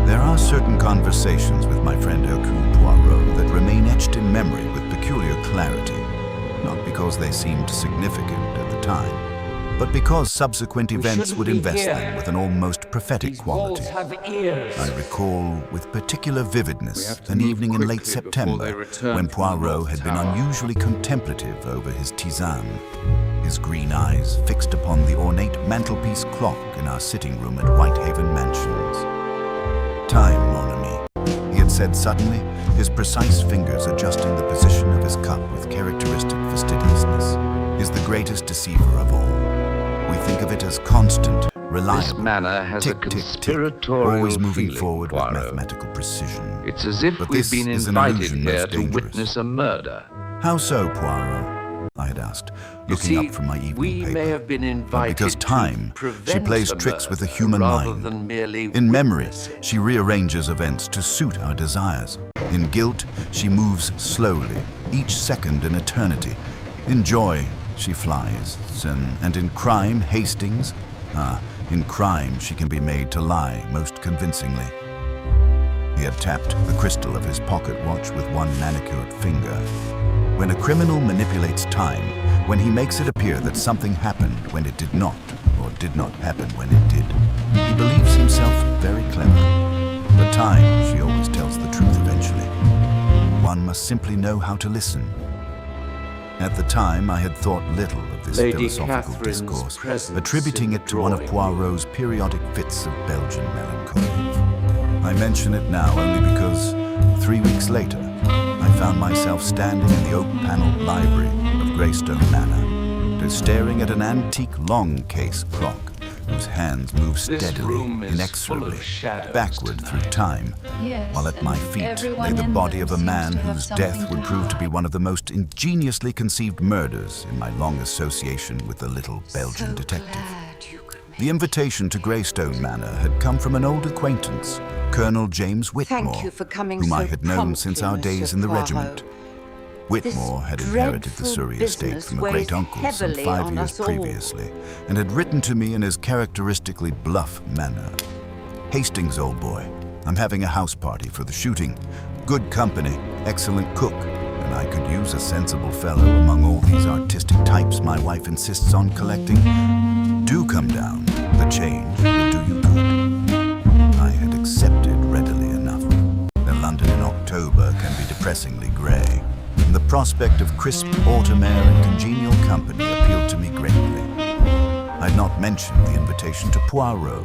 There are certain conversations with my friend Hercule Poirot that remain etched in memory with peculiar clarity, not because they seemed significant at the time, but because subsequent events would invest them with an almost prophetic quality. I recall with particular vividness an evening in late September when Poirot had been unusually contemplative over his tisane, his green eyes fixed upon the ornate mantelpiece clock in our sitting room at Whitehaven Mansions. "Time, mon ami," he had said suddenly, his precise fingers adjusting the position of his cup with characteristic fastidiousness, "is the greatest deceiver of all. We think of it as constant, reliable, This manor has tick, a tick, tick, conspiratorial always moving feeling, forward with Poirot. mathematical precision. It's as if But we've this been is an invited illusion here most to dangerous. witness a murder. How so, Poirot?" I had asked, looking up from my evening we paper. may have been invited Because time, to she prevent plays a tricks with the murder human rather mind. than merely In memory, witness it. she rearranges events to suit our desires. In guilt, she moves slowly, each second an eternity. In joy, she flies. And in crime, Hastings, in crime she can be made to lie most convincingly. He had tapped the crystal of his pocket watch with one manicured finger. When a criminal manipulates time, when he makes it appear that something happened when it did not, or did not happen when it did, he believes himself very clever. But time, she always tells the truth eventually. One must simply know how to listen. At the time, I had thought little of this Lady philosophical Catherine's discourse, presence attributing in it the to one of drawing room. Poirot's periodic fits of Belgian melancholy. I mention it now only because 3 weeks later, I found myself standing in the oak-paneled library of Greystone Manor, staring at an antique long-case clock whose hands move This steadily, room is inexorably, full of shadows backward through tonight. time, Yes, while at my and feet lay everyone the in body them of a seems man to have whose something death to would prove to be hide. one of the most ingeniously conceived murders in my long association with the little Belgian So detective. glad you could make The invitation to Greystone Manor had come from an old acquaintance, Colonel James Whitmore, Thank you for coming whom so I had known since our promptly, days Mr. in the Poirot. regiment. Whitmore had This inherited the dreadful Surrey estate business from a weighs great-uncle some heavily 5 on years us all. previously, and had written to me in his characteristically bluff manner. "Hastings, old boy, I'm having a house party for the shooting. Good company, excellent cook, and I could use a sensible fellow among all these artistic types my wife insists on collecting. Do come down, the change will do you good." I had accepted readily enough. London in October can be depressingly grey, and the prospect of crisp autumn air and congenial company appealed to me greatly. I had not mentioned the invitation to Poirot,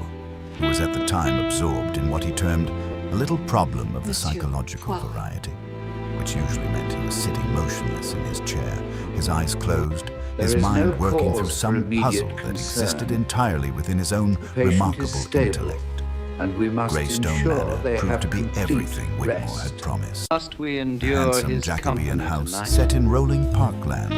who was at the time absorbed in what he termed a little problem of the Monsieur psychological Poirot. variety, which usually meant he was sitting motionless in his chair, his eyes closed, There his is mind no working cause through for some immediate puzzle that concern. existed entirely within his own patient is remarkable stable, intellect. and we must Greystone ensure Manor they proved have to be complete everything Whitmore rest. had promised. Must we A endure handsome his Jacobean company house tonight? set in rolling parkland,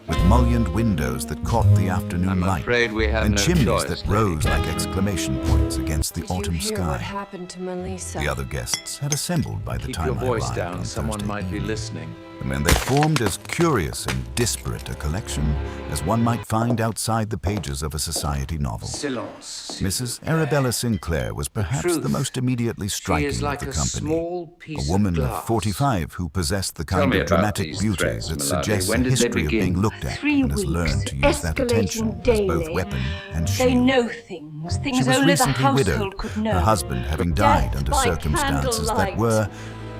with mullioned windows that caught the afternoon I'm light, afraid we have and no chimneys choice, that Lady rose like Catherine. exclamation points against the Did autumn you hear sky. what happened to Melissa? The other guests had assembled by the Keep time your I voice arrived down, on someone Thursday might be evening. listening. And when they formed as curious and disparate a collection as one might find outside the pages of a society novel. Silence. Mrs. Arabella Sinclair was perhaps Truth. the most immediately She striking is like of the a company. small piece A woman of of glass. 45 who possessed the Tell kind me of about dramatic these beauty threats, that my suggests lady. When a did they history of begin? being looked at 3 and has weeks, learned to use that attention escalating as both daily. weapon and They shield. know things She was only the recently household widowed, could know. her husband having Death died under by circumstances that candlelight. were,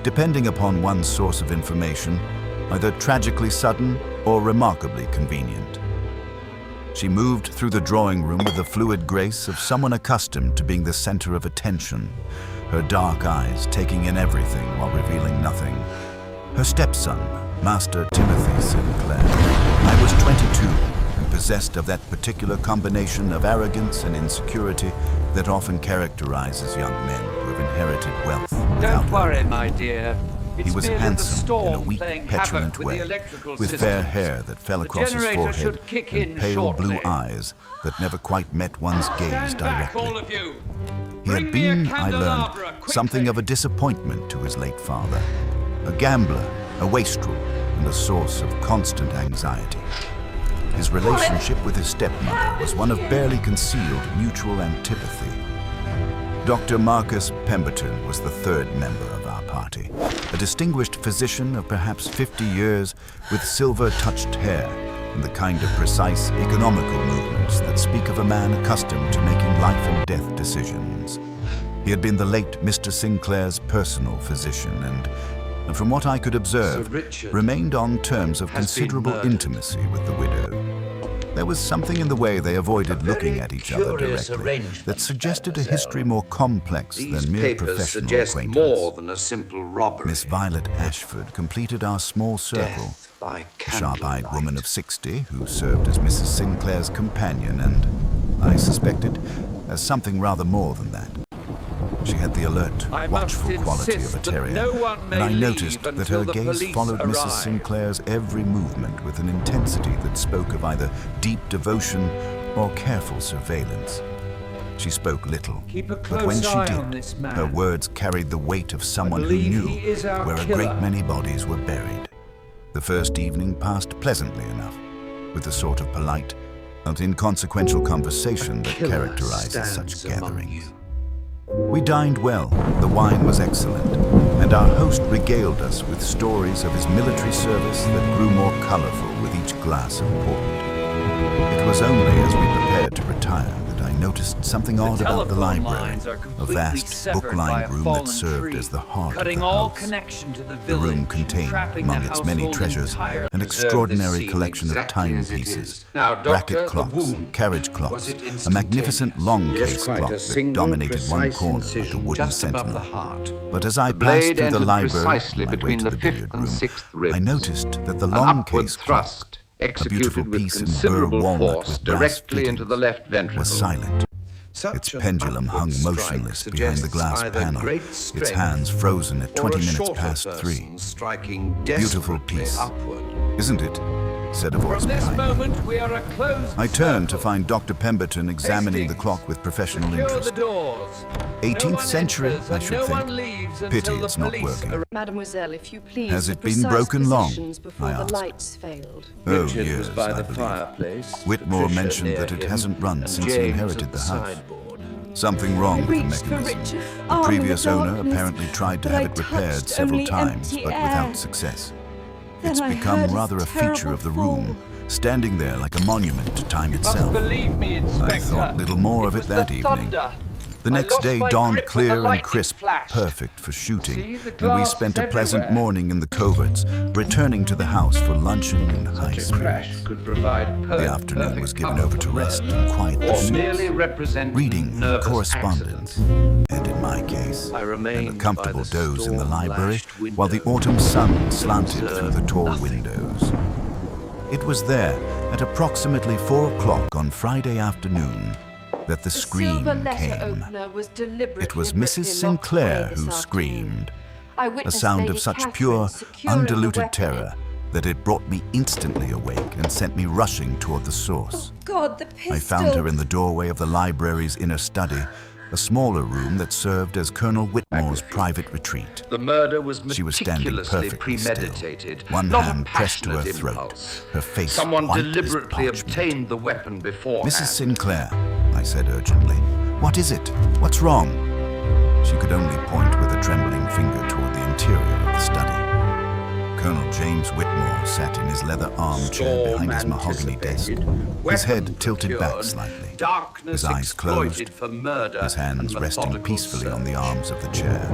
depending upon one's source of information, either tragically sudden or remarkably convenient. She moved through the drawing room with the fluid grace of someone accustomed to being the center of attention, her dark eyes taking in everything while revealing nothing. Her stepson, Master Timothy Sinclair. I was 22 and possessed of that particular combination of arrogance and insecurity that often characterizes young men who have inherited wealth without Don't worry, my dear. He was handsome in a weak, petulant way, with fair hair that fell across his forehead and pale blue eyes that never quite met one's gaze directly. He had been, I learned, something of a disappointment to his late father, a gambler, a wastrel, and a source of constant anxiety. His relationship with his stepmother was one of barely concealed mutual antipathy. Dr. Marcus Pemberton was the third member of our party, a distinguished physician of perhaps 50 years with silver-touched hair and the kind of precise economical movements that speak of a man accustomed to making life and death decisions. He had been the late Mr. Sinclair's personal physician and from what I could observe, remained on terms of considerable intimacy with the widow. There was something in the way they avoided looking at each other directly that suggested a history more complex than mere professional acquaintance. More than a simple robbery. Miss Violet Ashford completed our small circle. By A sharp-eyed woman of 60 who served as Mrs. Sinclair's companion and, I suspected, as something rather more than that. She had the alert, watchful quality of a terrier, and I noticed that her gaze followed Mrs. Sinclair's every movement with an intensity that spoke of either deep devotion or careful surveillance. She spoke little, but when she did, her words carried the weight of someone who knew where a great many bodies were buried. The first evening passed pleasantly enough, with the sort of polite and inconsequential conversation that characterizes such gatherings. We dined well, the wine was excellent, and our host regaled us with stories of his military service that grew more colorful with each glass of port. It was only as we prepared to retire that I noticed something odd about the library, a vast book-lined room that served as the heart of the house. The room contained, among its many treasures, an extraordinary collection of timepieces, bracket clocks, carriage clocks, a magnificent long-case clock that dominated one corner like a wooden sentinel. But as I passed through the library on my way to the billiard room, I noticed that the long-case clock, a beautiful piece in burr walnut with brass fittings, was silent. Its pendulum hung motionless behind the glass panel, its hands frozen at 20 minutes past 3. Beautiful piece, isn't it? Said a voice behind me. I turned to find Dr. Pemberton examining the clock with professional interest. 18th century, I should think. Pity it's not working. Mademoiselle, if you please. Has it been broken long? I asked. Oh, years, I believe. Whitmore mentioned that it hasn't run since he inherited the house. Something wrong with the mechanism. The previous owner apparently tried to have it repaired several times, but without success. It's become rather a feature of the room, standing there like a monument to time itself. I thought little more of it that evening. The next day dawned clear and crisp, perfect for shooting, and we spent a pleasant morning in the coverts, returning to the house for luncheon in high spirits. The afternoon was given over to rest and quiet pursuits, reading, correspondence, and in my case, and a comfortable doze in the library while the autumn sun slanted through the tall windows. It was there, at approximately 4 o'clock on Friday afternoon, that the scream came. It was Mrs. Sinclair who screamed, a sound of such pure, undiluted terror that it brought me instantly awake and sent me rushing toward the source. God, the pistol! I found her in the doorway of the library's inner study, a smaller room that served as Colonel Whitmore's private retreat. The murder was She was standing perfectly premeditated, still, one not hand a pressed to her passionate throat, impulse. her face Someone white deliberately as parchment. obtained the weapon beforehand. Mrs. Sinclair, I said urgently, what is it? What's wrong? She could only point with a trembling finger toward the interior of the study. Colonel James Whitmore sat in his leather armchair behind his mahogany desk, his head tilted back slightly, his eyes closed, his hands resting peacefully on the arms of the chair.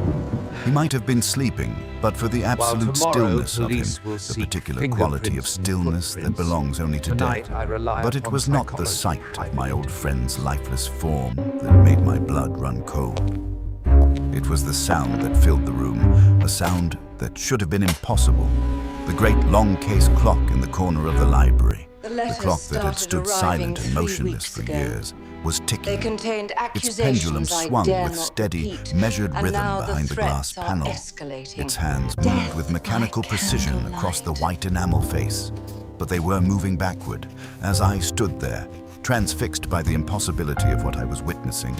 He might have been sleeping, but for the absolute stillness of him, the particular quality of stillness that belongs only to death. But it was not the sight of my old friend's lifeless form that made my blood run cold. It was the sound that filled the room, a sound that should have been impossible. The great long-case clock in the corner of the library, the clock that had stood silent and motionless for years, was ticking. Its pendulum swung with steady, measured rhythm behind the glass panel. Its hands moved with mechanical precision across the white enamel face. But they were moving backward, as I stood there, transfixed by the impossibility of what I was witnessing.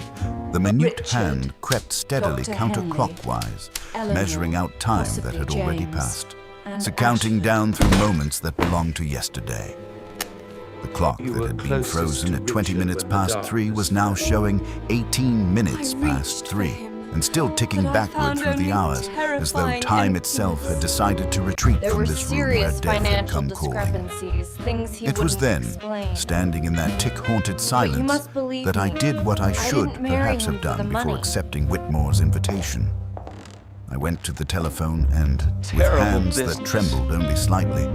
The minute hand crept steadily counterclockwise, measuring out time that had already passed, counting down through moments that belonged to yesterday. The clock that had been frozen at 20 minutes past 3 was now showing 18 minutes past 3, and still ticking backward through the hours, as though time itself had decided to retreat from this room where death had come calling. It was then, standing in that tick-haunted silence, that I did what I should perhaps have done before accepting Whitmore's invitation. I went to the telephone and, with hands that trembled only slightly,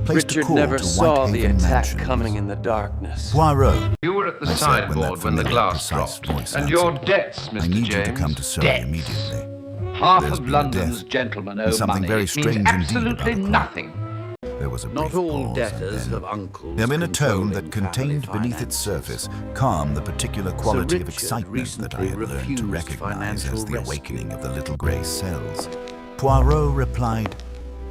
placed a Richard call never to saw the Whitehaven attack Mansions. coming in the darkness. Poirot, You were at the I said when that sideboard when the familiar, glass precise dropped. voice And your answered. debts, Mr. I need James. you to come to Surrey Debts. immediately. Half There's of been a London's death, gentlemen and owe something money. very It strange means indeed about absolutely the clock. nothing. There was a brief Not all pause, debtors and have then, uncles. in a tone that controlling contained family beneath its finances. surface calm the particular quality of Richard excitement that I recently had learned to refused recognize financial as the rescue. awakening of the little grey cells. Poirot replied,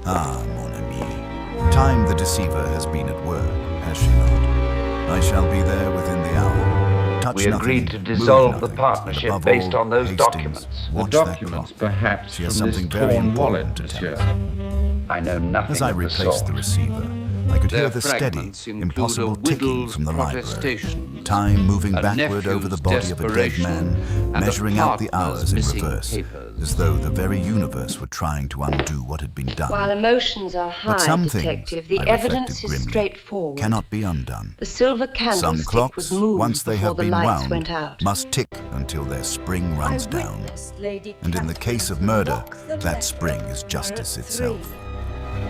"Ah, mon ami, Time the Deceiver has been at work, has she not? I shall be there within the hour. Touch We nothing, agreed to move dissolve the nothing, partnership and above based all, on those Hastings, documents. watch The that documents, clock. perhaps, She has from this something very torn important wallet, to tell monsieur. us." I know nothing As I of the replaced sort. the receiver, I could hear Their the steady, fragments include impossible a ticking widow's from the library. protestations, Time moving a backward over the nephew's body of a dead desperation, man, and a measuring out the partner's hours in missing reverse, papers. as though the very universe were trying to undo what had been done. While emotions are high, But some Detective, things, the I evidence reflected is grimly, straightforward. cannot be undone. The silver Some candlestick clocks, was moved once they before have the been lights wound, went out. must tick until their spring runs down. And in the case of murder, that spring is justice itself.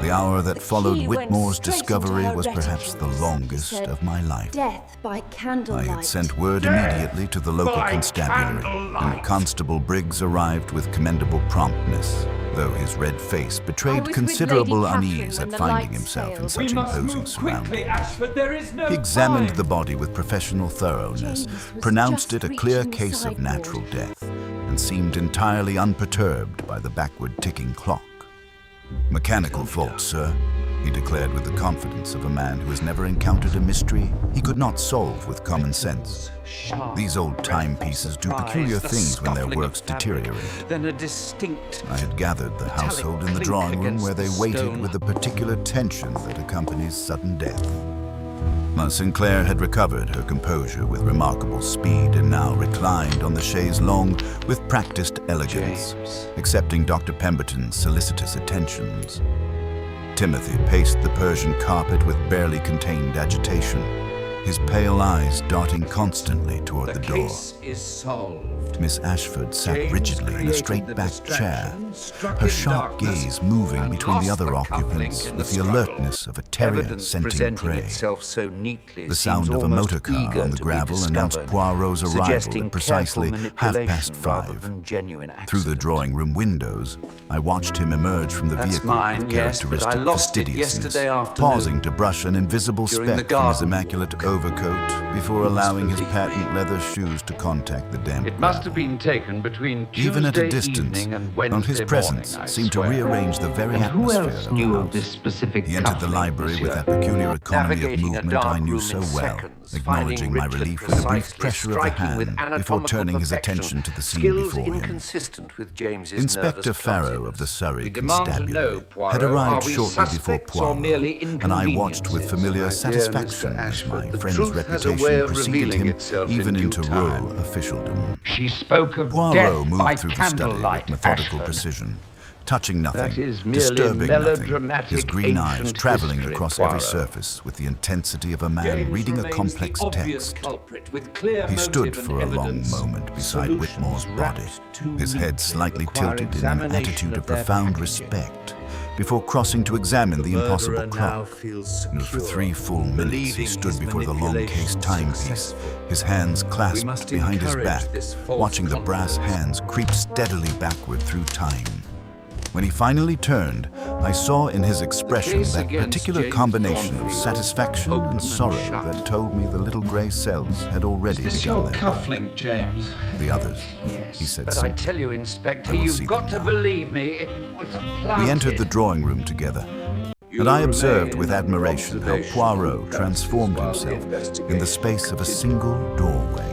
The hour that followed Whitmore's discovery was perhaps the longest of my life. Death by candlelight. I had sent word immediately to the local constabulary, and Constable Briggs arrived with commendable promptness, though his red face I betrayed was considerable with Lady unease Catherine at when the finding lights himself in failed. such imposing surroundings. He examined the body with professional thoroughness, James was pronounced just it a clear reaching the case of sideboard. natural death, and seemed entirely unperturbed by the backward ticking clock. "Mechanical fault, sir," he declared with the confidence of a man who has never encountered a mystery he could not solve with common sense. These old timepieces do peculiar things when their works deteriorate. Then a distinct I had gathered the household in the clink drawing room against where they the waited stone. with the particular tension that accompanies sudden death. Miss Sinclair had recovered her composure with remarkable speed and now reclined on the chaise longue with practiced elegance, James. accepting Dr. Pemberton's solicitous attentions. Timothy paced the Persian carpet with barely contained agitation, his pale eyes darting constantly toward the door. case is solved. Miss Ashford sat rigidly in a straight-backed chair, her sharp gaze moving between the other occupants with the alertness of a terrier scenting prey. The sound of a motor car on the gravel announced Poirot's arrival at precisely 5:30. Through the drawing room windows, I watched him emerge from the That's vehicle mine, with yes, but I characteristic lost it fastidiousness, yesterday afternoon. pausing to brush an invisible During the speck from his garden immaculate overcoat before allowing his patent leather shoes to contact the damp It must gravel. have been taken between Even at a Tuesday distance, evening and his Wednesday presence morning, I seemed to swear. rearrange the very And who atmosphere else of knew the of house. this specific He entered the cufflink, library with monsieur? that peculiar economy of Navigating a movement I dark knew room so in well, seconds, acknowledging my finding relief Richard with a brief precisely pressure of the striking with hand before anatomical turning his perfection, attention to the scene skills before him. inconsistent with James's Inspector nervous Farrow of the clumsiness. Surrey We demand to know, Constabulary Poirot, had arrived are we shortly before suspects or merely Poirot, and I watched with inconveniences? familiar My dear satisfaction Mr. as Ashford, my the friend's truth has a way reputation of preceded revealing him itself in even due into time. rural officialdom. She spoke of Poirot death by moved through the study candlelight, with methodical Ashford. precision, touching nothing, That is merely disturbing nothing, melodramatic his green eyes ancient traveling history, across every Poirot. surface with the intensity of a man reading a complex text. He stood for a long moment beside Whitmore's body, his head slightly tilted in an attitude of profound respect, before crossing to examine the impossible clock. And for 3 full minutes he stood before the long-case timepiece, his hands clasped behind his back, watching the brass hands creep steadily backward through time. When he finally turned, I saw in his expression case that against particular James combination of Bond satisfaction open and and sorrow shut. that told me the little grey cells had already Is begun your their cufflink, James? The others, Yes, he said but I simply. tell you, Inspector, I will see you've got to them now. believe me. It was planted. We entered the drawing room together, and I observed with admiration how Poirot transformed himself in the space of a single doorway.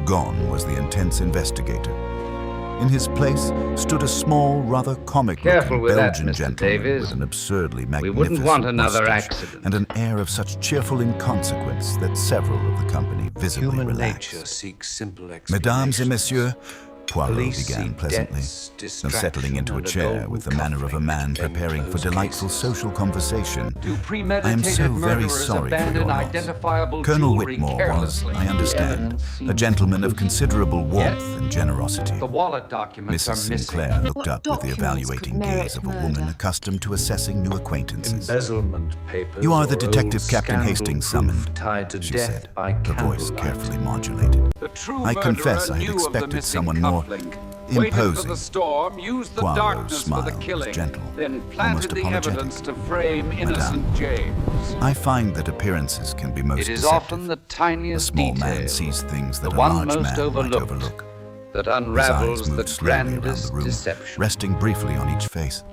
Gone was the intense investigator. In his place stood a small, rather Careful comic-looking with that, Belgian Mr. gentleman Davies. with an absurdly We magnificent wouldn't want another mustache accident. and an air of such cheerful inconsequence that several of the company visibly Human relaxed. nature seeks simple Mesdames et explanations. messieurs, Poirot Police began seek pleasantly, debts, and settling into a distraction, chair and a with the golden manner of a man cufflink, then preparing for close delightful cases. social conversation. Do I am premeditated so very murderers sorry for abandon your loss. identifiable Colonel jewelry Whitmore was, carelessly? I understand, Evidence a seems gentleman of conclusive. considerable warmth Yes. and generosity. The wallet documents Mrs. are missing. Sinclair looked What up with the documents evaluating could merit gaze of a murder? woman accustomed to assessing new acquaintances. Embezzlement papers. You are the or detective old Captain scandal Hastings proof summoned, tied to she death said, by her voice candlelight. carefully modulated. The true I confess murderer I had knew of the expected missing someone more cufflink. Waited for imposing. the storm, used the Poirot's darkness for smile the was killing, gentle, then almost planted the apologetic. evidence to frame innocent James. I find that appearances can be most It is deceptive. often the A tiniest small detail, man sees things that the a one large most man might overlooked, overlook. that His eyes unravels the moved slowly around the grandest room, deception. resting briefly on each face.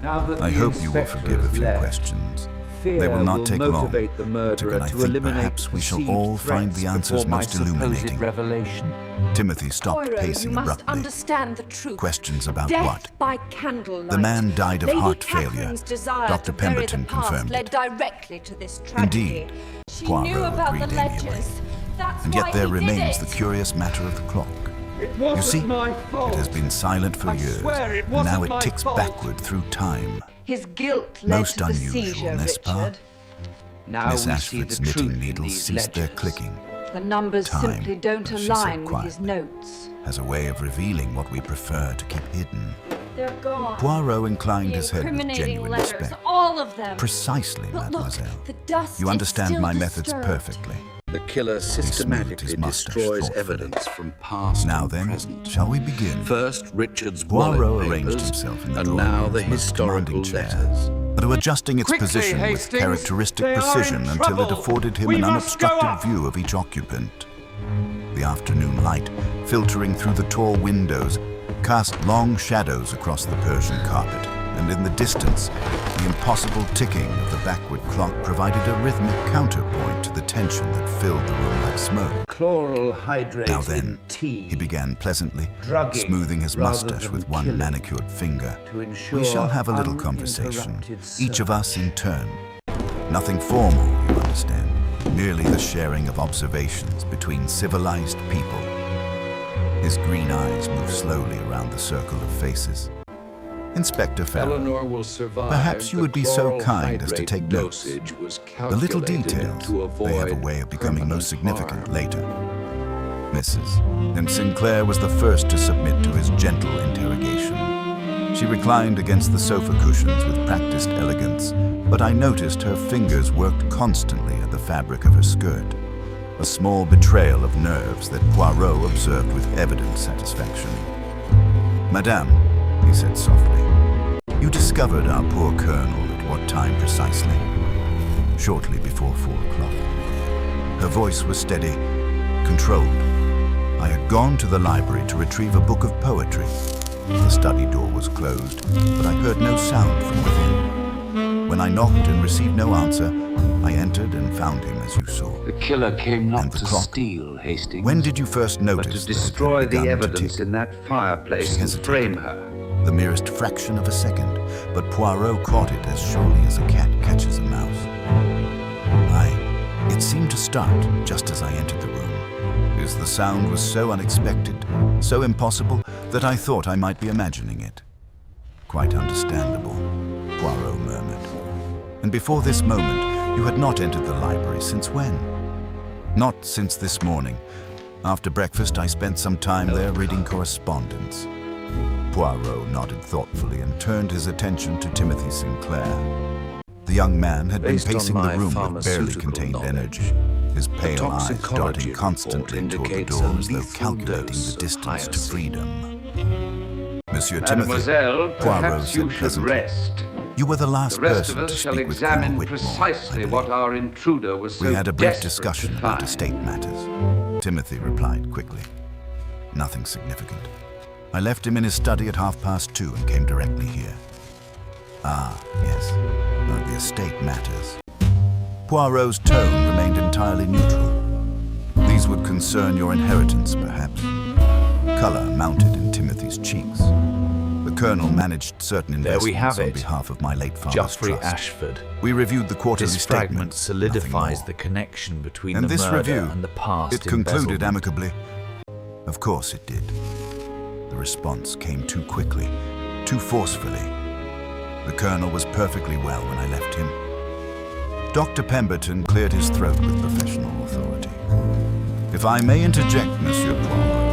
Now that I the hope you will inspector forgive a is few left, questions. fear They will not take long. motivate the murderer And I to think eliminate perhaps we shall perceived all find threats the answers before my most supposed illuminating. revelation. Timothy stopped Poirot, you pacing must abruptly. understand the truth. Questions about Death what? by candlelight. The man died of Lady heart failure. Catherine's desire Dr. to bury Pemberton the past confirmed led it. directly to this tragedy. Indeed, She Poirot knew about agreed the amiably. ledgers. That's And why yet there he remains did the it. curious matter of the clock. It You wasn't see, my fault. it has been silent for I years, swear it and wasn't now it my ticks fault. backward through time. His guilt led Most to the unusual, seizure, n'est-ce pas? Richard. Now Miss we see Ashford's the truth knitting in needles these ceased their ledgers. clicking. The numbers Time, simply don't she said align with his quietly, notes. has a way of revealing what we prefer to keep hidden. They're gone. Poirot inclined The his head with incriminating genuine letters, respect. all of them. Precisely, But look, mademoiselle. the dust You is understand still my methods disturbed. perfectly. The killer systematically mustache destroys thoughtfully. evidence from past Now and then, present. shall we begin? First, Richard's Poirot wallet arranged papers, himself in the and drawing now room's the most historical commanding chair. letters. But adjusting its Quickly, position with Hastings, characteristic they are precision in until it trouble. afforded him We an must go unobstructed up. view of each occupant. The afternoon light, filtering through the tall windows, cast long shadows across the Persian carpet, and in the distance, the impossible ticking of the backward clock provided a rhythmic counterpoint to the tension that filled the room like smoke. Chloral hydrate Now then, in tea. he began pleasantly, Drugging smoothing his rather mustache than with one killing. manicured finger. To ensure We shall have a little conversation, uninterrupted each of us search. in turn. Nothing formal, you understand. Merely the sharing of observations between civilized people. His green eyes moved slowly around the circle of faces. Inspector Farrell, Eleanor will survive. perhaps you The would be so chloral kind as to hydrate take notes. dosage was The little calculated details, to they have a avoid way of becoming most significant harm. later. Mrs. And Sinclair was the first to submit to his gentle interrogation. She reclined against the sofa cushions with practiced elegance, but I noticed her fingers worked constantly at the fabric of her skirt, a small betrayal of nerves that Poirot observed with evident satisfaction. Madame, he said softly, you discovered our poor colonel at what time precisely? Shortly before 4 o'clock. Her voice was steady, controlled. I had gone to the library to retrieve a book of poetry. The study door was closed, but I heard no sound from within. When I knocked and received no answer, I entered and found him as you saw. The killer came And not the to clock? steal, Hastings, When did you first but notice to that it had destroy the begun to evidence tick? in that fireplace She and hesitated. frame her. The merest fraction of a second, but Poirot caught it as surely as a cat catches a mouse. It seemed to start just as I entered the room. The sound was so unexpected, so impossible, that I thought I might be imagining it. Quite understandable, Poirot murmured. And before this moment, you had not entered the library since when? Not since this morning. After breakfast, I spent some time there reading correspondence. Poirot nodded thoughtfully and turned his attention to Timothy Sinclair. The young man had been Based on pacing the my room with barely pharmaceutical contained knowledge, energy, his pale eyes toxicology darting report constantly toward the indicates door a as though lethal calculating dose the of distance to hyoscine. freedom. Monsieur Timothy, Mademoiselle, Poirot perhaps you said should pleasantly, rest. you were the last The rest person of to us shall speak with Colonel examine Whitmore, precisely I what believe. our intruder was so We had a brief desperate discussion to about find. estate matters. Timothy replied quickly. Nothing significant. I left him in his study at 2:30 and came directly here. Ah, yes, the estate matters. Poirot's tone remained entirely neutral. These would concern your inheritance, perhaps. Color mounted in Timothy's his cheeks. The Colonel managed certain There we have investments on it. behalf of my late father's Geoffrey trust. Ashford. We reviewed the quarterly This statement, fragment nothing solidifies more. the connection between And the this murder review, and the past it concluded embezzlement. amicably. Of course it did. The response came too quickly, too forcefully. The Colonel was perfectly well when I left him. Dr. Pemberton cleared his throat with professional authority. If I may interject, Monsieur Poirot,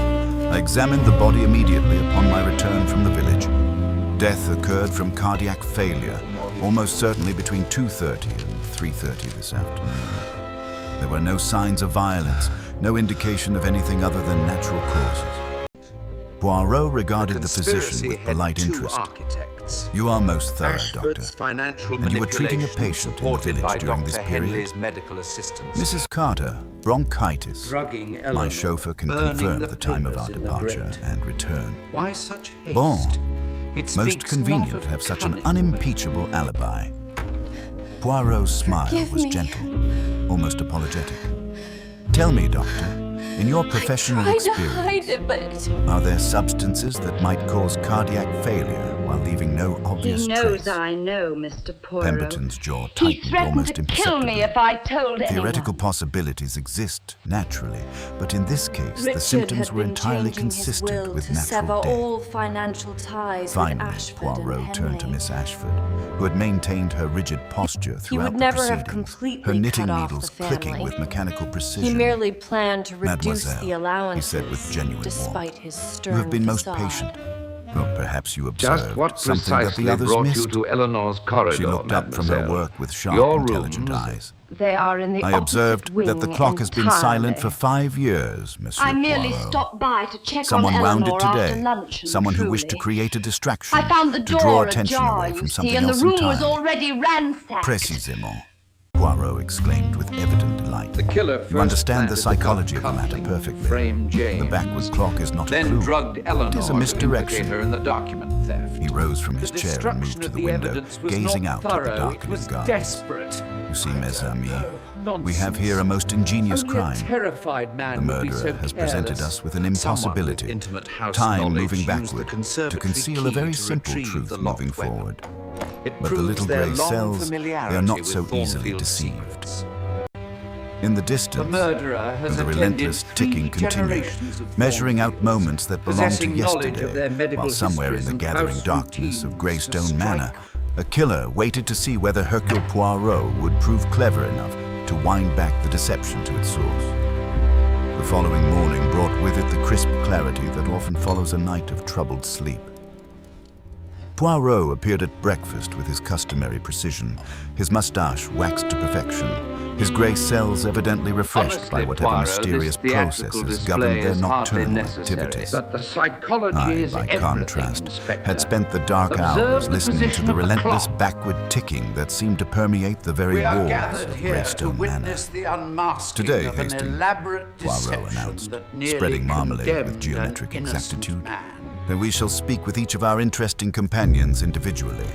I examined the body immediately upon my return from the village. Death occurred from cardiac failure, almost certainly between 2:30 and 3:30 this afternoon. There were no signs of violence, no indication of anything other than natural causes. Poirot regarded the physician with polite interest. You are most thorough, Doctor. And you were treating a patient in the village during this period. Medical assistance. Mrs. Carter, bronchitis. Drugging My Eleanor, chauffeur can burning confirm the the time of our papers in the departure grate. and return. Why such haste? Bon. It Most speaks convenient not to of have such an cunning. unimpeachable alibi. Poirot's smile Forgive was me. gentle, almost apologetic. Tell me, Doctor, in your professional Tried to hide experience, it, but are there substances that might cause cardiac failure while leaving no obvious He knows trace? I know, Mr. Poirot. Pemberton's jaw he tightened threatened almost to kill me imperceptibly. if I told Theoretical anyone. possibilities exist, naturally, but in this case, the Richard symptoms had were been entirely changing his consistent will with to sever natural death. all financial ties Finally, with Ashford Poirot and turned to Henley. Miss Ashford, who had maintained her rigid posture He throughout would the never have proceedings, completely her knitting cut off needles the clicking family. with mechanical precision. He merely planned to reduce Mademoiselle, the he allowances, said with genuine despite warmth, his stern You have been most facade. patient. Well, perhaps you Just observed what something that precisely the others brought missed. you to Eleanor's corridor, She looked up from her mademoiselle? work with sharp, Your intelligent rooms? eyes. They are in the I opposite observed wing that the clock has been entirely. silent for 5 years, Monsieur I merely Poirot. stopped by to check Someone on wound Eleanor it today. after luncheon. Someone who wished to truly. create a distraction, I found the to draw door attention ajar, away you from see, something and the else room was entirely. already ransacked. Précisément, Poirot exclaimed with evident delight. The killer You first understand the planted psychology of the cufflink matter perfectly. Frame James. The backward clock is not a Then clue. drugged Eleanor It is a to misdirection. implicate her in the document theft. He rose from his The chair and destruction moved to of the the window, evidence was gazing not out at the thorough, it darkening was gardens. desperate. You see, mes amis, Nonsense. we have here a most ingenious Only a crime. terrified man The would be murderer so has presented careless. us with an Someone impossibility. with intimate house Time knowledge moving used the backward to conservatory conceal a very key to simple retrieve truth the locked moving weapon. forward. It But the proves little their grey long cells, they are familiarity not with so easily Thornfield's deceived. secrets. In the The distance, murderer has the attended relentless 3 ticking continued, generations of measuring out Thornfields, moments that belonged to possessing knowledge of their yesterday, medical while somewhere in histories the and gathering house darkness of routines Greystone to Manor, strike. a killer waited to see whether Hercule Poirot would prove clever enough to wind back the deception to its source. The following morning brought with it the crisp clarity that often follows a night of troubled sleep. Poirot appeared at breakfast with his customary precision, his moustache waxed to perfection, his grey cells evidently refreshed by Honestly, whatever Poirot, mysterious this theatrical processes display governed their is hardly nocturnal necessary. activities. But the psychology I, is by everything, contrast, Inspector. had spent the dark Observe hours the listening to position the of the relentless clock. backward ticking that seemed to permeate the very We are walls gathered of here to Greystone Manor. witness the unmasking Today, of an Hastings, elaborate Poirot deception announced, that nearly spreading marmalade with condemned geometric an innocent exactitude. man. Then we shall speak with each of our interesting companions individually.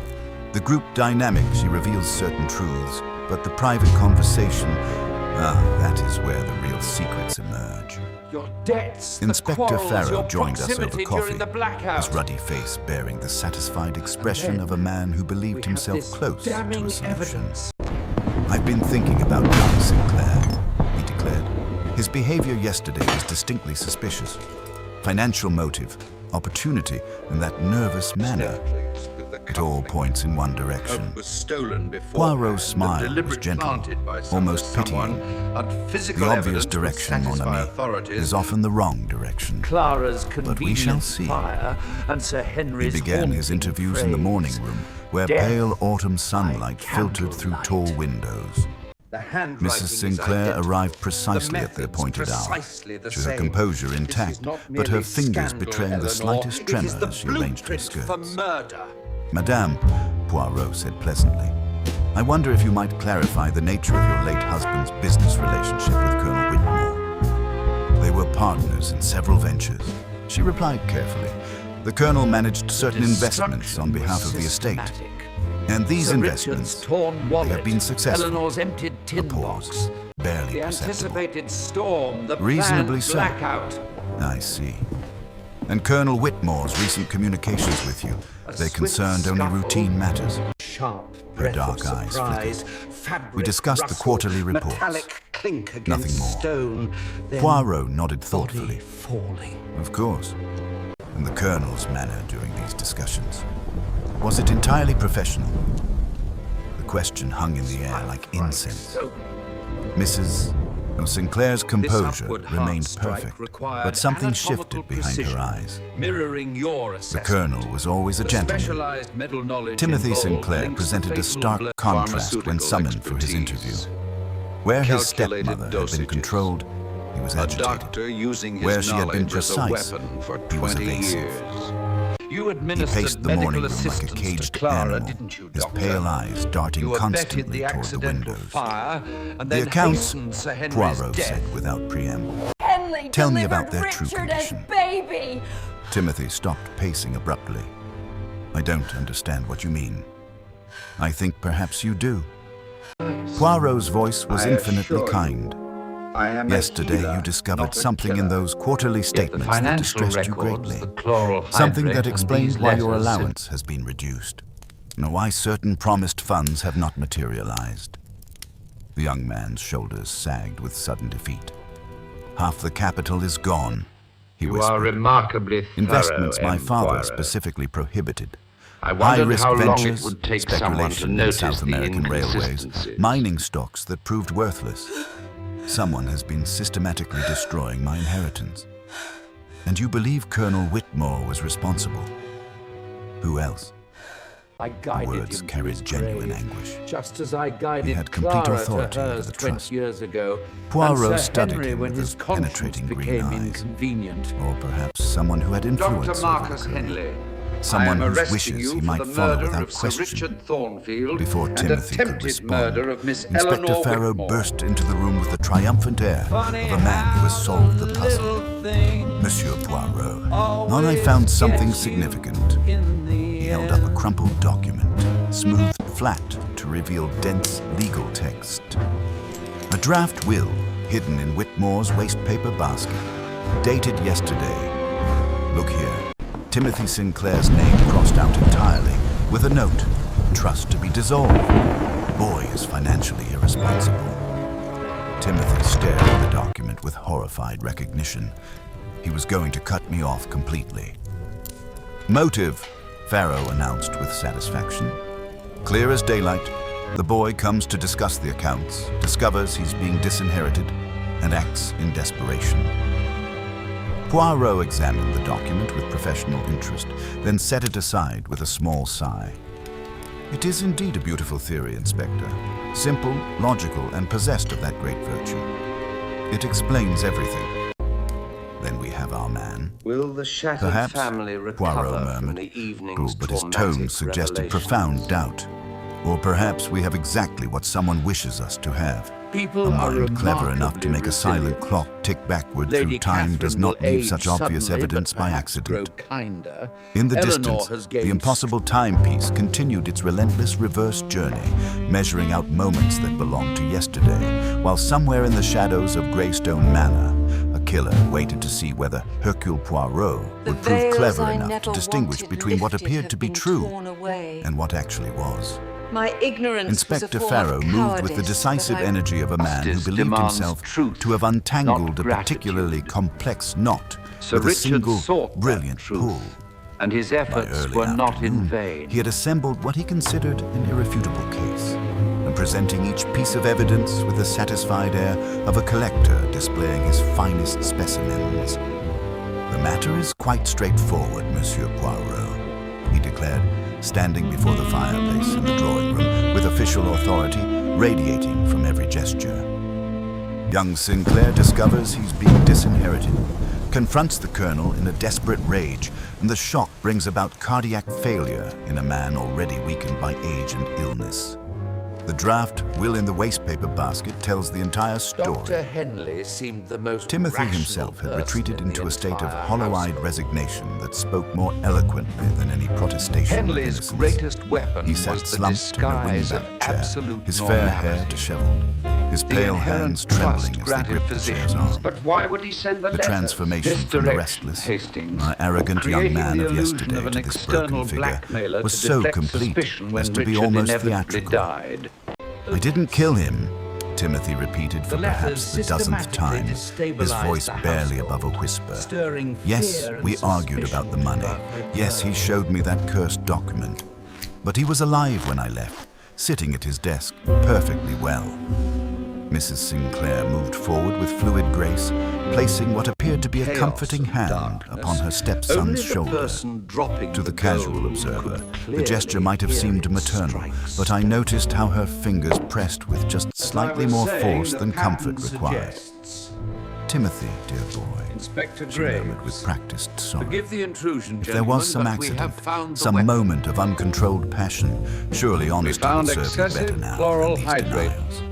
The group dynamic, she reveals certain truths, but the private conversation, that is where the real secrets emerge. Your debts, the Inspector quarrels, Farrow your joined us over proximity coffee, during the blackout. his ruddy face bearing the satisfied expression then of a man who we believed have himself this close to damning a solution. evidence. I've been thinking about young Sinclair, he declared. His behavior yesterday was distinctly suspicious. Financial motive, opportunity, and that nervous manner. It all points in one direction. Was stolen before Poirot's smile was gentle, almost pitying. The obvious direction, mon ami, is often the wrong direction. Clara's But we shall convenient see. fire and Sir He Henry's began his haunting interviews in the phrase. morning room, where Death pale autumn sunlight by filtered through candlelight. tall windows. The handwriting Mrs. is Sinclair identical. arrived precisely The at the methods appointed hour, precisely the her same. composure This is intact, not but her merely fingers scandal, betraying the Eleanor. slightest tremor It is the as she arranged her blueprint for skirts. murder. Madame, Poirot said pleasantly, I wonder if you might clarify the nature of your late husband's business relationship with Colonel Whitmore. They were partners in several ventures. She replied carefully. The Colonel managed certain investments on behalf of the estate. Systematic. And these Sir investments, Richard's torn they wallet, have been successful. Eleanor's emptied A tin pause, box. barely The perceptible. anticipated storm, the Reasonably planned so. blackout. I see. And Colonel Whitmore's recent communications with you, they concerned only routine matters. Sharp Her breath dark of eyes surprise, flickered. fabric We discussed the rustled, quarterly reports. Metallic clink against Nothing more. stone. Then Poirot nodded body thoughtfully. falling. Of course. And the Colonel's manner during these discussions. Was it entirely professional? The question hung in the air like incense. Mrs. Sinclair's composure remained perfect, but something shifted behind her eyes. Mirroring your The assessment. Colonel was always a gentleman. Specialized mental knowledge Timothy involved Sinclair links presented to a fatal stark contrast when pharmaceutical summoned for his expertise. interview. Where his Calculated stepmother had been dosages. controlled, he was A agitated. doctor using his Where she had been knowledge as a precise, weapon for he was 20 evasive. years. You He administered paced the medical morning room like a assistance to caged Clara, animal, didn't you, his Doctor? pale eyes darting You abetted constantly the toward the accidental windows. fire and The then accounts, hastened Sir Henry's Poirot death. said without preamble. Henley Tell me delivered about their true Richard as condition. baby. Timothy stopped pacing abruptly. I don't understand what you mean. I think perhaps you do. Poirot's voice was I infinitely assure you, kind. I am a Yesterday healer, you discovered not a something in killer. those quarterly Yet the statements that financial distressed you records, greatly. the chloral Something hydrate that and explains these why your letters allowance has been reduced, and why certain promised funds have not materialized. The young man's shoulders sagged with sudden defeat. Half the capital is gone, he You are whispered. remarkably thorough, Investments my M. father Poirot. specifically prohibited. I wondered High-risk how long it ventures, would take someone to speculation in notice South the American railways, inconsistencies. mining stocks that proved worthless. Someone has been systematically destroying my inheritance. And you believe Colonel Whitmore was responsible? Who else? I The guided words him to carried his genuine grave, anguish. just as I guided He had complete Clara authority to over hers the 20 trust. years ago. Poirot and Sir studied Henry him when with his his conscience penetrating green became eyes. inconvenient. Or perhaps someone who had influence Dr. over Marcus the Colonel. Henley, Someone I am whose arresting wishes you he for might the follow murder without of Sir question. Richard Thornfield Before and Timothy could attempted respond, murder of Miss Inspector Eleanor Farrow Whitmore. burst into the room with the triumphant air of a man who has solved the puzzle. Monsieur Poirot, thought I found something significant. He held up a crumpled document, smoothed flat to reveal dense legal text. A draft will hidden in Whitmore's wastepaper basket, dated yesterday. Look here. Timothy Sinclair's name crossed out entirely, with a note, trust to be dissolved. Boy is financially irresponsible. Timothy stared at the document with horrified recognition. He was going to cut me off completely. Motive, Farrow announced with satisfaction. Clear as daylight, the boy comes to discuss the accounts, discovers he's being disinherited, and acts in desperation. Poirot examined the document with professional interest, then set it aside with a small sigh. It is indeed a beautiful theory, Inspector. Simple, logical, and possessed of that great virtue. It explains everything. Then we have our man. Will the shattered Perhaps, family Poirot recover from murmured, the evening's but his traumatic tone suggested revelations? profound doubt. Or perhaps we have exactly what someone wishes us to have. People A are mind clever enough to remarkably make a silent resilient. clock tick backward Lady through time does Catherine not will leave age such obvious suddenly, evidence but by perhaps accident. grow kinder. In the Eleanor distance, has the gained impossible timepiece continued its relentless reverse journey, measuring out moments that belonged to yesterday, while somewhere in the shadows of Greystone Manor, a killer waited to see whether Hercule Poirot The would prove veils clever I enough never to distinguish wanted between what lifted appeared have to be been true torn away. and what actually was. My ignorance Inspector was a form Farrow of moved with the cowardice, decisive but I- energy of a man who Justice believed demands himself truth, to have untangled not a particularly gratitude. complex knot Sir with a Richard single sought that brilliant truth, pull. and his By efforts early were not in afternoon, vain. he had assembled what he considered an irrefutable case, and presenting each piece of evidence with the satisfied air of a collector displaying his finest specimens. The matter is quite straightforward, Monsieur Poirot, he declared, standing before the fireplace in the drawing room with official authority radiating from every gesture. Young Sinclair discovers he's being disinherited, confronts the Colonel in a desperate rage, and the shock brings about cardiac failure in a man already weakened by age and illness. The draft will in the wastepaper basket tells the entire story. Dr. Henley seemed the most Timothy rational himself had person retreated in the into a state of entire hollow-eyed household. resignation that spoke more eloquently than any protestation of Henley's innocence. greatest weapon He was sat the slumped in a disguise of wingback chair, absolute his fair hair normality. disheveled. his the pale inherent hands trembling trust as they gripped the granted chair's physicians. arm. But why would he send the The letter? transformation from the Misdirection, restless, Hastings. arrogant young Creating man the of illusion yesterday of an to this external broken figure blackmailer was to so deflect complete suspicion when as to be Richard almost inevitably theatrical. died. I didn't kill him, Timothy repeated for The letters perhaps the dozenth time, his destabilized voice the barely household, above a whisper. stirring Yes, fear and we argued suspicion about the money. about her Yes, he showed me that cursed document. But he was alive when I left, sitting at his desk, perfectly well. Mrs. Sinclair moved forward with fluid grace, placing what appeared to be a Chaos comforting and hand darkness. upon her Only stepson's the shoulder. person dropping To the the casual gold observer, could the gesture clearly might have hear seemed its maternal, strikes. but I noticed how her fingers pressed with just slightly more force than comfort required. Timothy, dear boy, Inspector she murmured with Graves, practiced sorrow. forgive the intrusion, If there was some gentlemen, but we have accident, found the some weapon. moment of uncontrolled passion, surely honesty would found serve you excessive better now chloral than these hydrate. denials.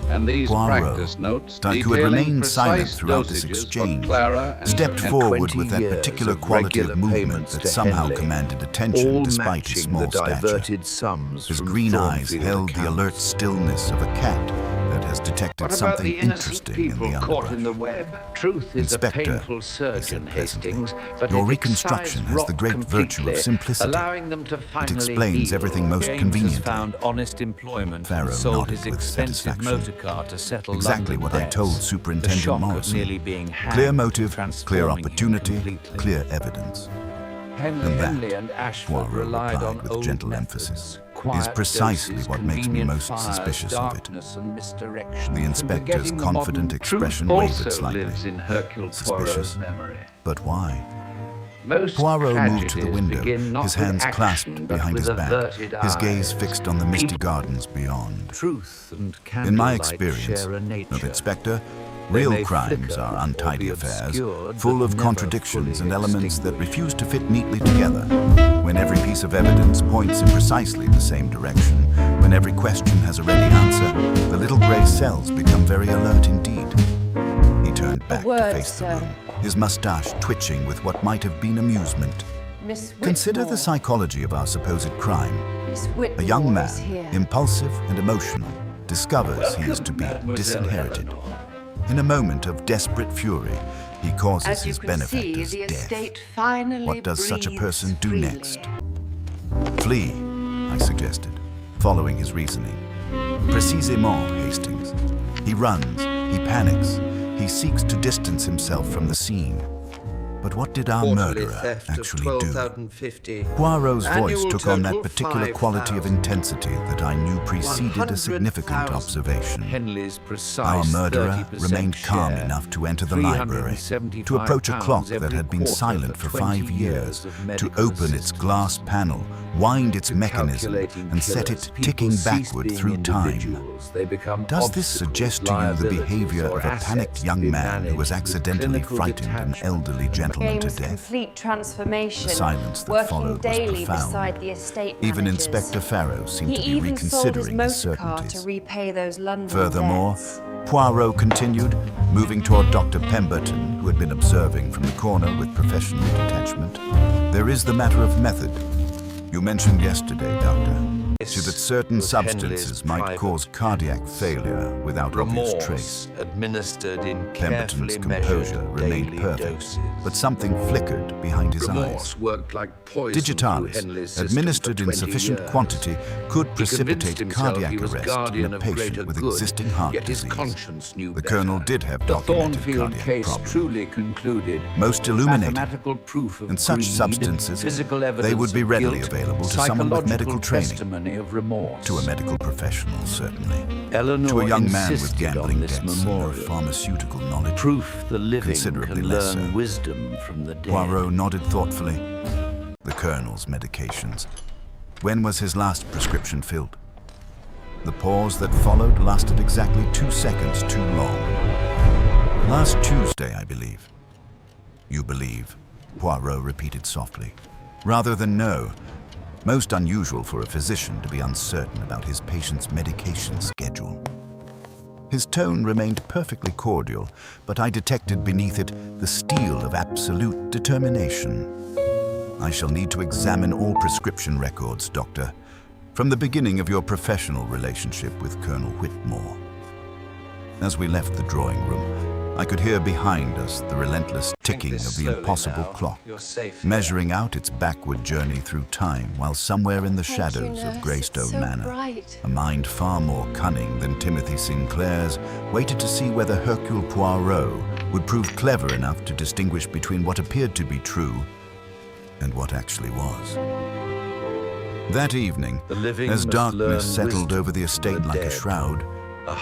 And these Poirot, practice notes, who had detailing remained silent precise throughout this dosages exchange, for Clara and stepped her- forward 20 with that years particular of quality of regular movement payments that to somehow Henley, commanded attention all despite his matching the small stature. diverted sums His from green eyes Thornfield held the accounts. alert stillness of a cat that has detected What about something the innocent interesting in people the caught underbrush. in the web? Truth is Inspector, a painful he surgeon, said pleasantly, Hastings, but your it reconstruction excises has the rot great virtue of completely, simplicity. allowing them to finally explains heal. everything most James conveniently. has found honest employment Pharaoh and sold nodded his with expensive satisfaction. motor car to settle Exactly London what I debts. told The Superintendent shock Morrison. of nearly being hanged, Clear motive, clear transforming him opportunity, completely. clear evidence. And that, Henley and Ashford Poirot relied replied on with old gentle methods, emphasis, quiet is precisely doses, what makes me convenient most fires, suspicious of it. darkness and misdirection. The And inspector's forgetting the confident modern expression truth wavered also slightly. lives in Hercule Suspicious. Poirot's memory. But why? Most Poirot moved to the tragedies window, begin not his with hands action, clasped but behind with his back, averted his gaze eyes. fixed on the misty gardens beyond. Truth and In my candlelight experience share a nature. of Inspector, They real may crimes flicker are or untidy be affairs, obscured, full but of never contradictions fully and elements that extinguished. refuse to fit neatly together. When every piece of evidence points in precisely the same direction, when every question has a ready answer, the little grey cells become very alert indeed. He turned back to word, face the sir. room, his moustache twitching with what might have been amusement. Miss Whitmore. Consider the psychology of our supposed crime. Miss Whitmore A young is man, here. impulsive and emotional, discovers he is to be disinherited. In a moment of desperate fury, he causes As you his can see, benefactor's the death. estate finally What does such a breathes person do freely. next? Flee, I suggested, following his reasoning. Précisément, Hastings. He runs, he panics, he seeks to distance himself from the scene. But what did our Quarterly murderer theft of actually do? 12,050. Poirot's voice Annual took on that total particular quality of 5,000. intensity that I knew preceded a significant 100,000. observation. Henley's precise Our murderer 30% remained calm share. enough to enter the library, to approach a clock that had been silent for 5 years, to open its glass panel, wind its mechanism, and set it ticking backward through time. Does this suggest to you the behavior of a panicked young man who has accidentally frightened an elderly gentleman to James' death? complete transformation. The silence that working followed was daily profound. beside the estate Even managers. Inspector Pharaoh seemed He to be even sold his reconsidering his motor car to certainties. repay those London Furthermore, debts. Poirot continued, moving toward Dr. Pemberton, who had been observing from the corner with professional detachment. There is the matter of method. You mentioned yesterday, Doctor, so that certain was substances Henley's might private cause cardiac failure without obvious trace. Remorse administered in Pemberton's carefully composure measured remained daily perfect, doses. but something flickered behind his eyes. Remorse worked like poison through Digitalis, Henley's system administered for in 20 sufficient years. quantity, could He precipitate convinced himself cardiac he was arrest guardian in a of greater patient with good, existing heart yet his disease. conscience knew The better. Colonel did have The documented Thornfield cardiac case problems. truly concluded. Most illuminating, Mathematical proof of and such greed, substances, physical they evidence would be of readily guilt, available to someone with medical psychological training. testimony of remorse. To a medical professional, certainly. Eleanor To a young man with insisted gambling on this debts and no memorial. pharmaceutical knowledge. Proof the living Considerably can less learn so. wisdom from the dead. Poirot nodded thoughtfully. The Colonel's medications. When was his last prescription filled? The pause that followed lasted exactly 2 seconds too long. Last Tuesday, I believe. You believe, Poirot repeated softly. Rather than no. Most unusual for a physician to be uncertain about his patient's medication schedule. His tone remained perfectly cordial, but I detected beneath it the steel of absolute determination. I shall need to examine all prescription records, Doctor, from the beginning of your professional relationship with Colonel Whitmore. As we left the drawing room, I could hear behind us the relentless ticking of the impossible clock, measuring out its backward journey through time, while somewhere in the shadows of Greystone Manor, a mind far more cunning than Timothy Sinclair's waited to see whether Hercule Poirot would prove clever enough to distinguish between what appeared to be true and what actually was. That evening, as darkness settled over the estate like a shroud,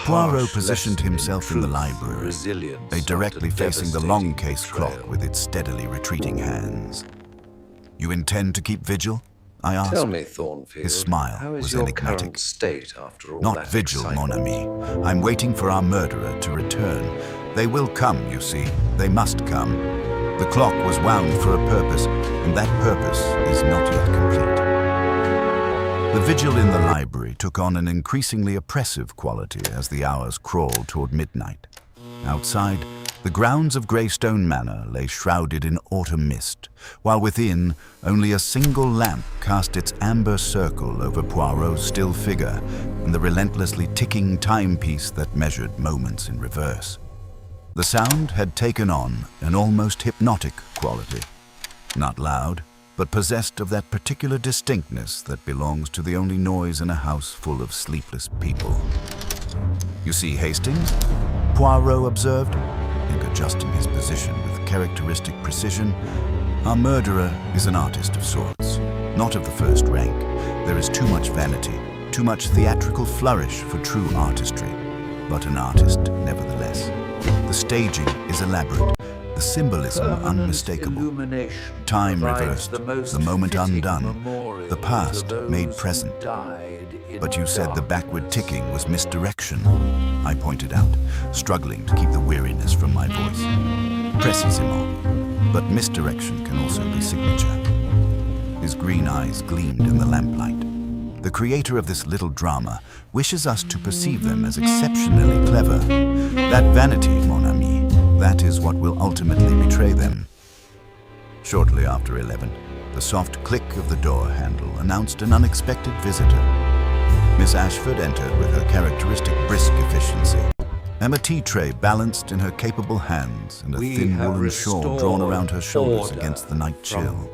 Poirot positioned himself in the library, directly facing the long case clock with its steadily retreating hands. "You intend to keep vigil?" I asked. Tell me, Thornfield, His smile how is was your enigmatic. current state after all "Not that vigil, mon excitement? ami. I'm waiting for our murderer to return. They will come, you see. They must come. The clock was wound for a purpose, and that purpose is not yet complete." The vigil in the library took on an increasingly oppressive quality as the hours crawled toward midnight. Outside, the grounds of Greystone Manor lay shrouded in autumn mist, while within, only a single lamp cast its amber circle over Poirot's still figure and the relentlessly ticking timepiece that measured moments in reverse. The sound had taken on an almost hypnotic quality. Not loud, but possessed of that particular distinctness that belongs to the only noise in a house full of sleepless people. "You see, Hastings?" Poirot observed, and adjusting his position with characteristic precision. "Our murderer is an artist of sorts, not of the first rank. There is too much vanity, too much theatrical flourish for true artistry, but an artist nevertheless. The staging is elaborate, the symbolism unmistakable. Time reversed, the moment undone, the past made present. But you said the backward ticking was misdirection," I pointed out, struggling to keep the weariness from my voice. "Précisément, but misdirection can also be signature." His green eyes gleamed in the lamplight. "The creator of this little drama wishes us to perceive them as exceptionally clever. That vanity, mon ami, that is what will ultimately betray them." Shortly after 11, the soft click of the door handle announced an unexpected visitor. Miss Ashford entered with her characteristic brisk efficiency. A tea tray balanced in her capable hands and a thin woolen shawl drawn around her shoulders against the night chill.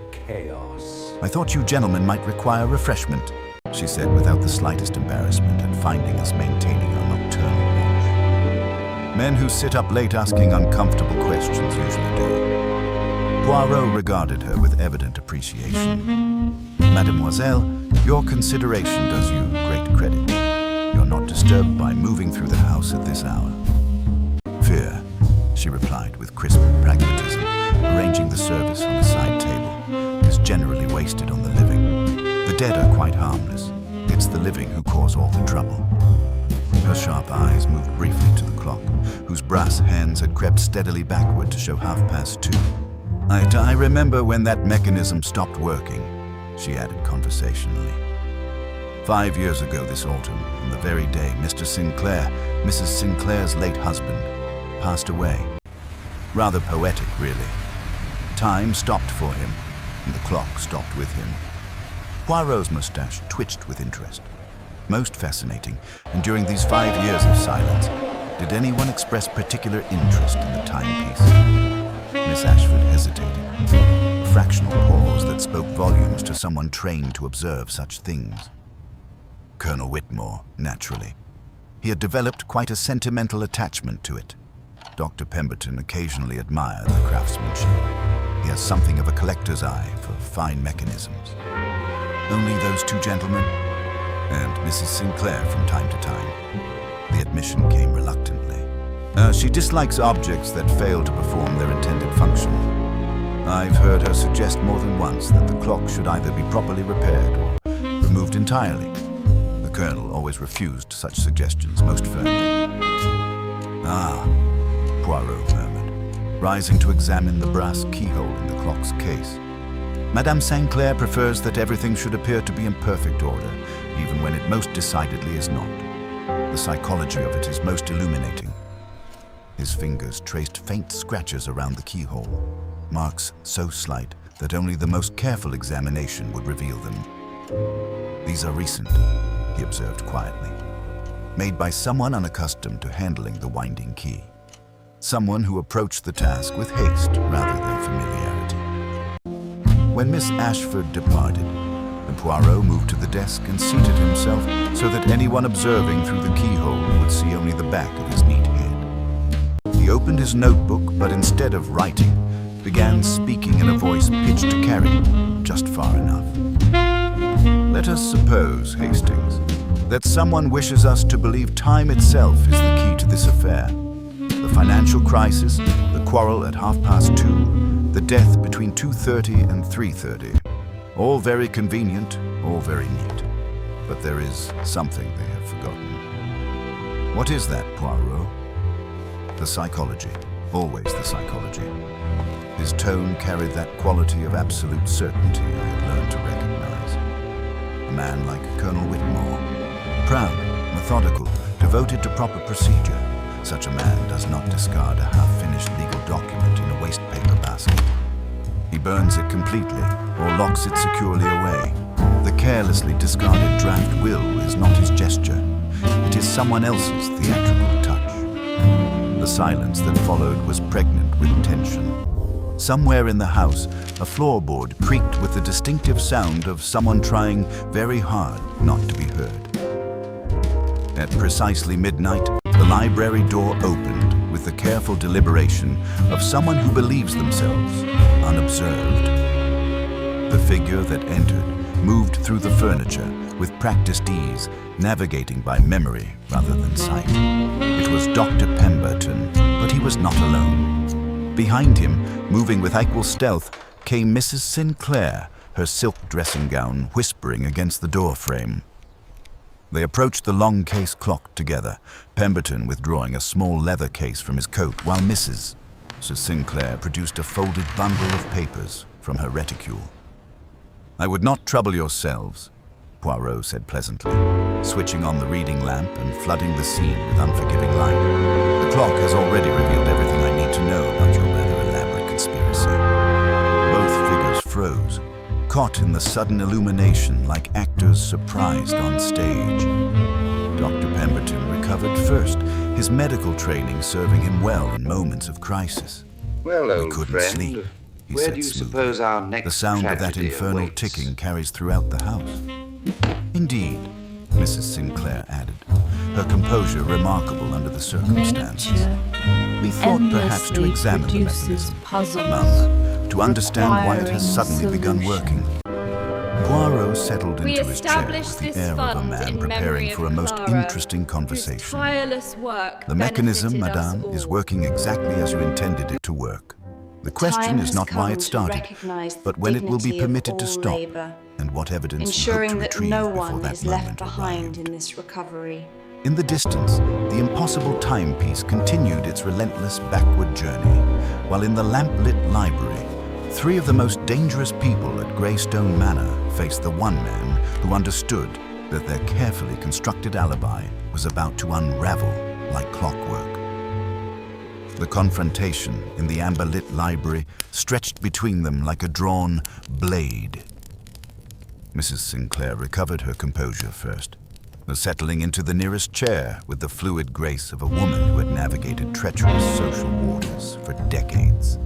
"I thought you gentlemen might require refreshment," she said without the slightest embarrassment at finding us maintaining our nocturnal watch. Men who sit up late asking uncomfortable questions usually do. Poirot regarded her with evident appreciation. "Mademoiselle, your consideration does you great credit. You're not disturbed by moving through the house at this hour." "Fear," she replied with crisp pragmatism, arranging the service on a side table, "is generally wasted on the living. The dead are quite harmless. It's the living who cause all the trouble." Her sharp eyes moved briefly to the clock, whose brass hands had crept steadily backward to show 2:30. I remember when that mechanism stopped working," she added conversationally. 5 years ago this autumn, on the very day Mr. Sinclair, Mrs. Sinclair's late husband, passed away. Rather poetic, really. Time stopped for him, and the clock stopped with him." Poirot's mustache twitched with interest. "Most fascinating, and during these 5 years of silence, did anyone express particular interest in the timepiece?" Miss Ashford hesitated, a fractional pause that spoke volumes to someone trained to observe such things. "Colonel Whitmore, naturally. He had developed quite a sentimental attachment to it. Dr. Pemberton occasionally admired the craftsmanship. He has something of a collector's eye for fine mechanisms." "Only those two gentlemen?" "And Mrs. Sinclair from time to time." The admission came reluctantly. She dislikes objects that fail to perform their intended function. I've heard her suggest more than once that the clock should either be properly repaired or removed entirely. The Colonel always refused such suggestions most firmly." "Ah," Poirot murmured, rising to examine the brass keyhole in the clock's case. "Madame Sinclair prefers that everything should appear to be in perfect order, even when it most decidedly is not. The psychology of it is most illuminating." His fingers traced faint scratches around the keyhole, marks so slight that only the most careful examination would reveal them. "These are recent," he observed quietly. made by someone unaccustomed to handling the winding key. Someone who approached the task with haste rather than familiarity. When Miss Ashford departed, the Poirot moved to the desk and seated himself so that anyone observing through the keyhole would see only the back of his neat head. He opened his notebook, but instead of writing, began speaking in a voice pitched to carry just far enough. Let us suppose, Hastings, that someone wishes us to believe time itself is the key to this affair. The financial crisis, the quarrel at 2:30, the death between 2:30 and 3:30. All very convenient, all very neat. But there is something they have forgotten. What is that, Poirot? The psychology. Always the psychology. His tone carried that quality of absolute certainty I had learned to recognize. A man like Colonel Whitmore. Proud, methodical, devoted to proper procedure. Such a man does not discard a half-finished legal document in a wastepaper basket. He burns it completely or locks it securely away. The carelessly discarded draft will is not his gesture. It is someone else's theatrical touch. The silence that followed was pregnant with tension. Somewhere in the house, a floorboard creaked with the distinctive sound of someone trying very hard not to be heard. At precisely midnight, the library door opened with the careful deliberation of someone who believes themselves unobserved. The figure that entered moved through the furniture with practiced ease, navigating by memory rather than sight. It was Dr. Pemberton, but he was not alone. Behind him, moving with equal stealth, came Mrs. Sinclair, her silk dressing gown whispering against the door frame. They approached the long case clock together, Pemberton withdrawing a small leather case from his coat, while Mrs. Sinclair produced a folded bundle of papers from her reticule. "I would not trouble yourselves," Poirot said pleasantly, switching on the reading lamp and flooding the scene with unforgiving light. "The clock has already revealed everything I need to know about your rather elaborate conspiracy." Both figures froze, caught in the sudden illumination like actors surprised on stage. Dr. Pemberton recovered first, his medical training serving him well in moments of crisis. Well, "We old couldn't friend, sleep," he where said do you smoothly. suppose our next "The sound of that tragedy infernal awaits?" ticking carries throughout the house." "Indeed," Mrs. Sinclair added, her composure remarkable under the circumstances. "We thought perhaps to examine the mechanism, Mum, to understand why it has suddenly begun working." Poirot settled We into his chair established with this the air of a fund man in preparing memory for a of most Clara, interesting whose conversation. tireless work "The mechanism, benefited us madame, is all. working exactly as you intended it to work. The question Time is has not why come it to started, recognise the but when it will be dignity of permitted to all stop, labour, and what evidence you hope ensuring to that retrieve no before one that is left moment behind arrived." in this recovery. In the distance, the impossible timepiece continued its relentless backward journey, while in the lamp-lit library, three of the most dangerous people at Greystone Manor faced the one man who understood that their carefully constructed alibi was about to unravel like clockwork. The confrontation in the amber-lit library stretched between them like a drawn blade. Mrs. Sinclair recovered her composure first, settling into the nearest chair with the fluid grace of a woman who had navigated treacherous social waters for decades.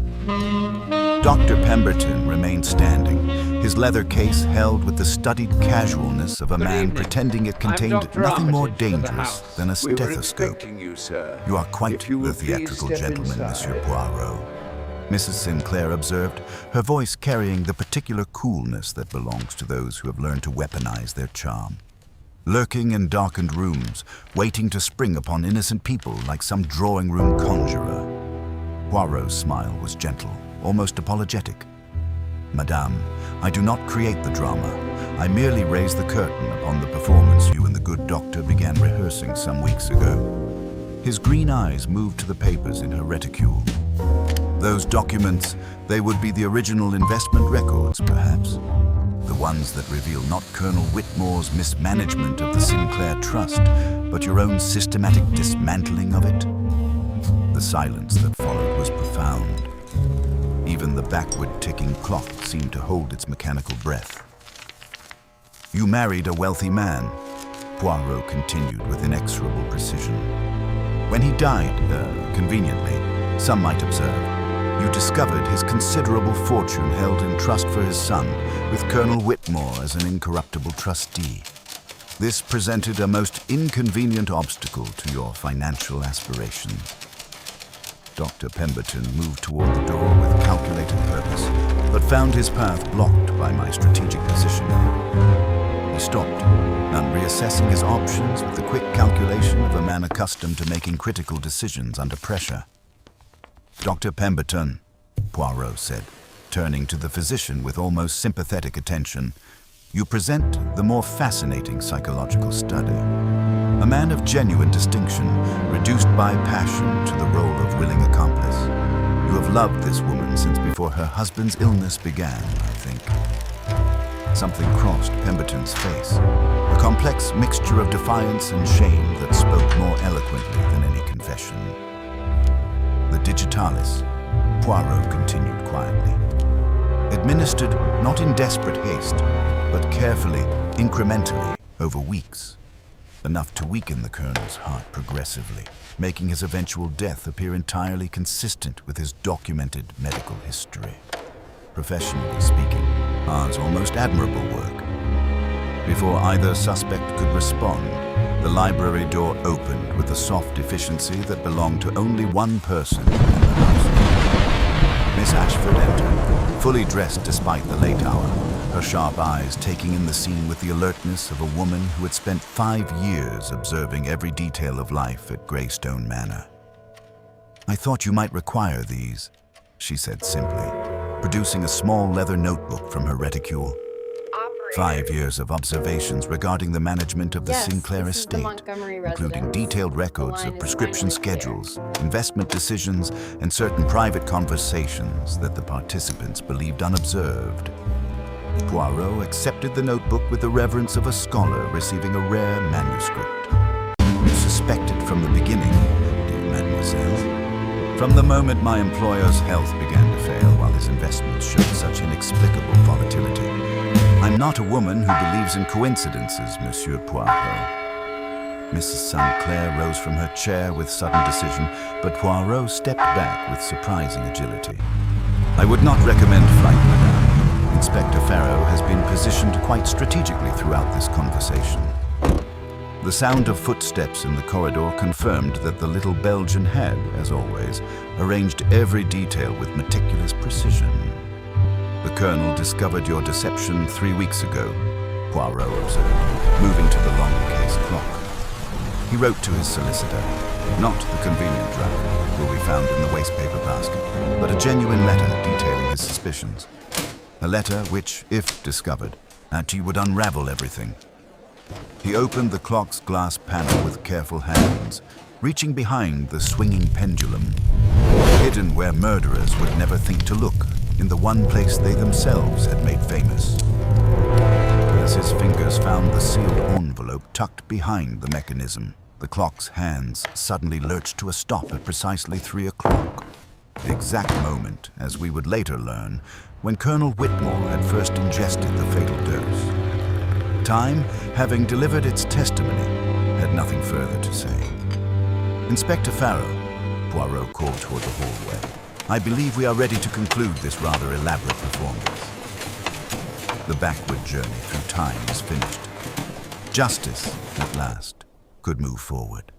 Dr. Pemberton remained standing, his leather case held with the studied casualness of a man pretending it contained nothing more dangerous than a We were stethoscope. expecting you, sir. "You are quite If you the will please theatrical step gentleman, inside." Monsieur Poirot," Mrs. Sinclair observed, her voice carrying the particular coolness that belongs to those who have learned to weaponize their charm. Lurking in darkened rooms, waiting to spring upon innocent people like some drawing-room conjurer. Poirot's smile was gentle, almost apologetic. "Madame, I do not create the drama. I merely raise the curtain upon the performance you and the good doctor began rehearsing some weeks ago." His green eyes moved to the papers in her reticule. "Those documents, they would be the original investment records, perhaps. The ones that reveal not Colonel Whitmore's mismanagement of the Sinclair Trust, but your own systematic dismantling of it." The silence that followed was profound. Even the backward ticking clock seemed to hold its mechanical breath. "You married a wealthy man," Poirot continued with inexorable precision. When he died, conveniently, some might observe, you discovered his considerable fortune held in trust for his son, with Colonel Whitmore as an incorruptible trustee. This presented a most inconvenient obstacle to your financial aspirations. Dr. Pemberton moved toward the door with calculated purpose, but found his path blocked by my strategic position. He stopped, none reassessing his options with the quick calculation of a man accustomed to making critical decisions under pressure. Dr. Pemberton, Poirot said, turning to the physician with almost sympathetic attention, you present the more fascinating psychological study. A man of genuine distinction, reduced by passion to the role of willing accomplice. You have loved this woman since before her husband's illness began, I think. Something crossed Pemberton's face, a complex mixture of defiance and shame that spoke more eloquently than any confession. The digitalis, Poirot continued quietly, administered not in desperate haste, but carefully, incrementally, over weeks. Enough to weaken the colonel's heart progressively, making his eventual death appear entirely consistent with his documented medical history. Professionally speaking, ours almost admirable work. Before either suspect could respond, the library door opened with a soft efficiency that belonged to only one person in the house. Miss Ashford entered, fully dressed despite the late hour, her sharp eyes taking in the scene with the alertness of a woman who had spent 5 years observing every detail of life at Greystone Manor. I thought you might require these, she said simply, producing a small leather notebook from her reticule. 5 years of observations regarding the management of the Sinclair estate, including detailed records of prescription schedules, investment decisions, and certain private conversations that the participants believed unobserved. Poirot accepted the notebook with the reverence of a scholar receiving a rare manuscript. You suspected from the beginning, dear mademoiselle. From the moment my employer's health began to fail while his investments showed such inexplicable volatility. I'm not a woman who believes in coincidences, Monsieur Poirot. Mrs. Sinclair rose from her chair with sudden decision, but Poirot stepped back with surprising agility. I would not recommend flight, madame. Inspector Farrow has been positioned quite strategically throughout this conversation. The sound of footsteps in the corridor confirmed that the little Belgian had, as always, arranged every detail with meticulous precision. The Colonel discovered your deception 3 weeks ago, Poirot observed, moving to the long case clock. He wrote to his solicitor, not the convenient draft, will be found in the wastepaper basket, but a genuine letter detailing his suspicions. A letter which, if discovered, Auntie would unravel everything. He opened the clock's glass panel with careful hands, reaching behind the swinging pendulum, hidden where murderers would never think to look, in the one place they themselves had made famous. As his fingers found the sealed envelope tucked behind the mechanism, the clock's hands suddenly lurched to a stop at precisely 3 o'clock. The exact moment, as we would later learn, when Colonel Whitmore had first ingested the fatal dose. Time, having delivered its testimony, had nothing further to say. Inspector Farrow, Poirot called toward the hallway, I believe we are ready to conclude this rather elaborate performance. The backward journey through time is finished. Justice, at last, could move forward.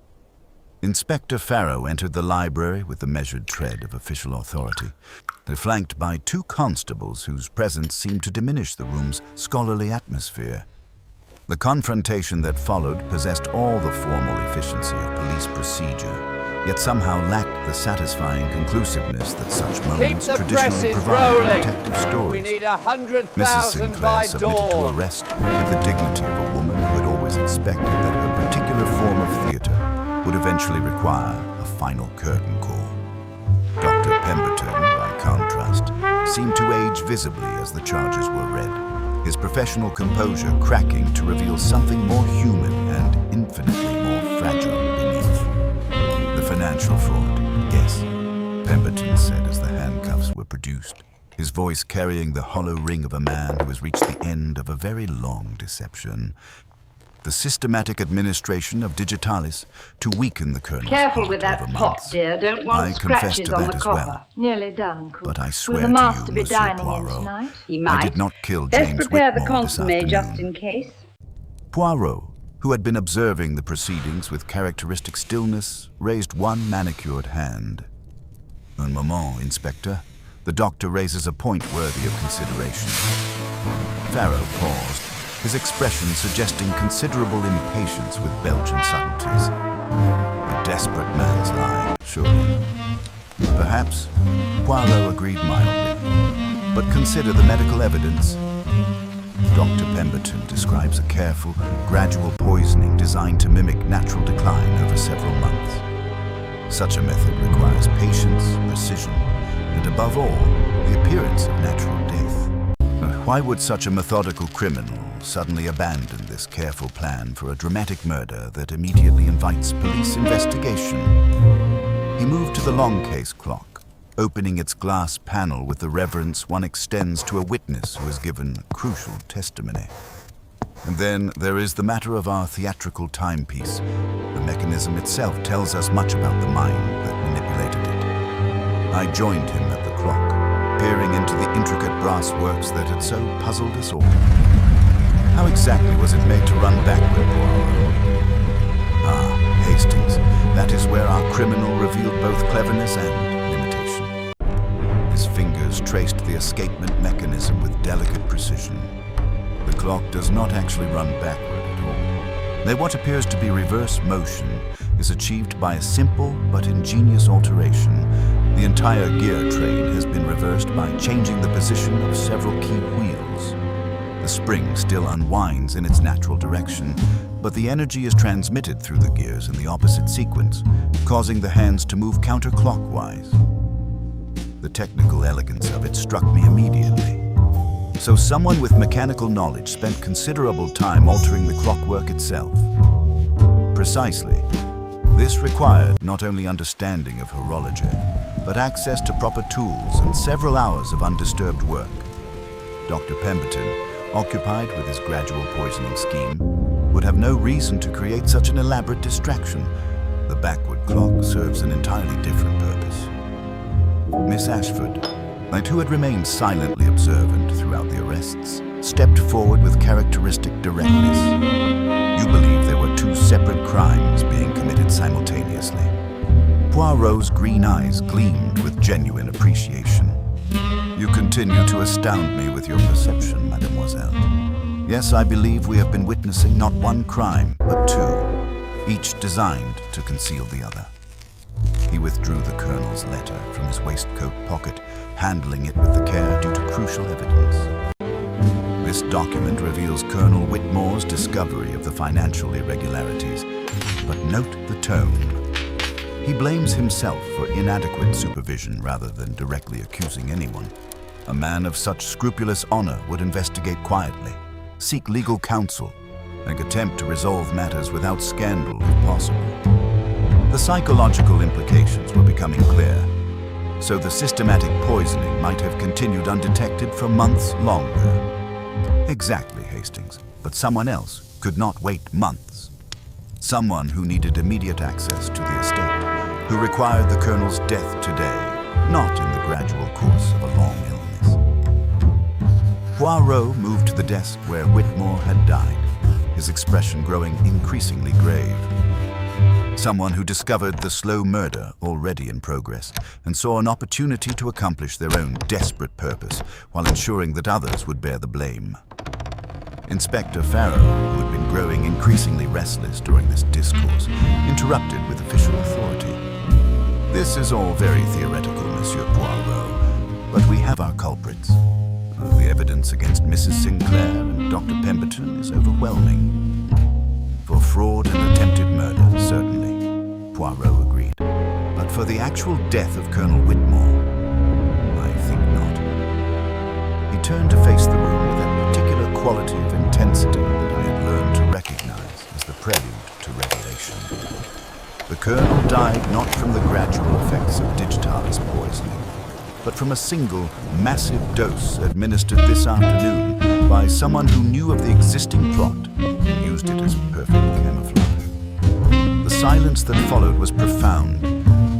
Inspector Farrow entered the library with the measured tread of official authority, flanked by 2 constables whose presence seemed to diminish the room's scholarly atmosphere. The confrontation that followed possessed all the formal efficiency of police procedure, yet somehow lacked the satisfying conclusiveness that such moments traditionally provide in detective stories. Mrs. Sinclair submitted to arrest with the dignity of a woman who had always expected that her particular form of theater would eventually require a final curtain call. Dr. Pemberton, by contrast, seemed to age visibly as the charges were read, his professional composure cracking to reveal something more human and infinitely more fragile beneath. The financial fraud, yes, Pemberton said as the handcuffs were produced, his voice carrying the hollow ring of a man who has reached the end of a very long deception. the systematic administration of digitalis to weaken the colonel's Careful heart with that over pot, months. dear. Don't want I confess scratches to on that the as copper. well. Nearly done, cook. But I Will swear the to master you, be Monsieur dining in Poirot, tonight? He I might. did not kill Let's James prepare the Whitmore this consomme just afternoon. in case. Poirot, who had been observing the proceedings with characteristic stillness, raised one manicured hand. Un moment, Inspector. The doctor raises a point worthy of consideration. Farrow paused, his expression suggesting considerable impatience with Belgian subtleties. A desperate man's lie, surely. Perhaps, Poirot agreed mildly. But consider the medical evidence. Dr. Pemberton describes a careful, gradual poisoning designed to mimic natural decline over several months. Such a method requires patience, precision, and above all, the appearance of natural death. Why would such a methodical criminal suddenly abandon this careful plan for a dramatic murder that immediately invites police investigation? He moved to the long case clock, opening its glass panel with the reverence one extends to a witness who has given crucial testimony. And then there is the matter of our theatrical timepiece. The mechanism itself tells us much about the mind that manipulated it. I joined him at the clock, peering into the intricate brass works that had so puzzled us all. How exactly was it made to run backward, Poirot? Ah, Hastings, that is where our criminal revealed both cleverness and limitation. His fingers traced the escapement mechanism with delicate precision. The clock does not actually run backward at all. Then what appears to be reverse motion is achieved by a simple but ingenious alteration. The entire gear train has been reversed by changing the position of several key wheels. The spring still unwinds in its natural direction, but the energy is transmitted through the gears in the opposite sequence, causing the hands to move counterclockwise. The technical elegance of it struck me immediately. So someone with mechanical knowledge spent considerable time altering the clockwork itself. Precisely. This required not only understanding of horology, but access to proper tools and several hours of undisturbed work. Dr. Pemberton, occupied with his gradual poisoning scheme, would have no reason to create such an elaborate distraction. The backward clock serves an entirely different purpose. Miss Ashford, who had remained silently observant throughout the arrests, stepped forward with characteristic directness. You believe there were two separate crimes being committed simultaneously. Poirot's green eyes gleamed with genuine appreciation. You continue to astound me with your perception, mademoiselle. Yes, I believe we have been witnessing not one crime, but two, each designed to conceal the other. He withdrew the colonel's letter from his waistcoat pocket, handling it with the care due to crucial evidence. This document reveals Colonel Whitmore's discovery of the financial irregularities, but note the tone. He blames himself for inadequate supervision rather than directly accusing anyone. A man of such scrupulous honor would investigate quietly, seek legal counsel, and attempt to resolve matters without scandal if possible. The psychological implications were becoming clear, so the systematic poisoning might have continued undetected for months longer. Exactly, Hastings, but someone else could not wait months. Someone who needed immediate access to the estate, who required the colonel's death today, not in the gradual course of a long illness. Poirot moved to the desk where Whitmore had died, his expression growing increasingly grave. Someone who discovered the slow murder already in progress and saw an opportunity to accomplish their own desperate purpose while ensuring that others would bear the blame. Inspector Farrow, who had been growing increasingly restless during this discourse, interrupted with official authority. This is all very theoretical, Monsieur Poirot, but we have our culprits. The evidence against Mrs. Sinclair and Dr. Pemberton is overwhelming. For fraud and attempted murder, certainly, Poirot agreed. But for the actual death of Colonel Whitmore, I think not. He turned to face the room with that particular quality of intensity that I had learned to recognize as the prelude to revelation. The Colonel died not from the gradual effects of digitalis poisoning, but from a single, massive dose administered this afternoon by someone who knew of the existing plot and used it as perfect camouflage. The silence that followed was profound.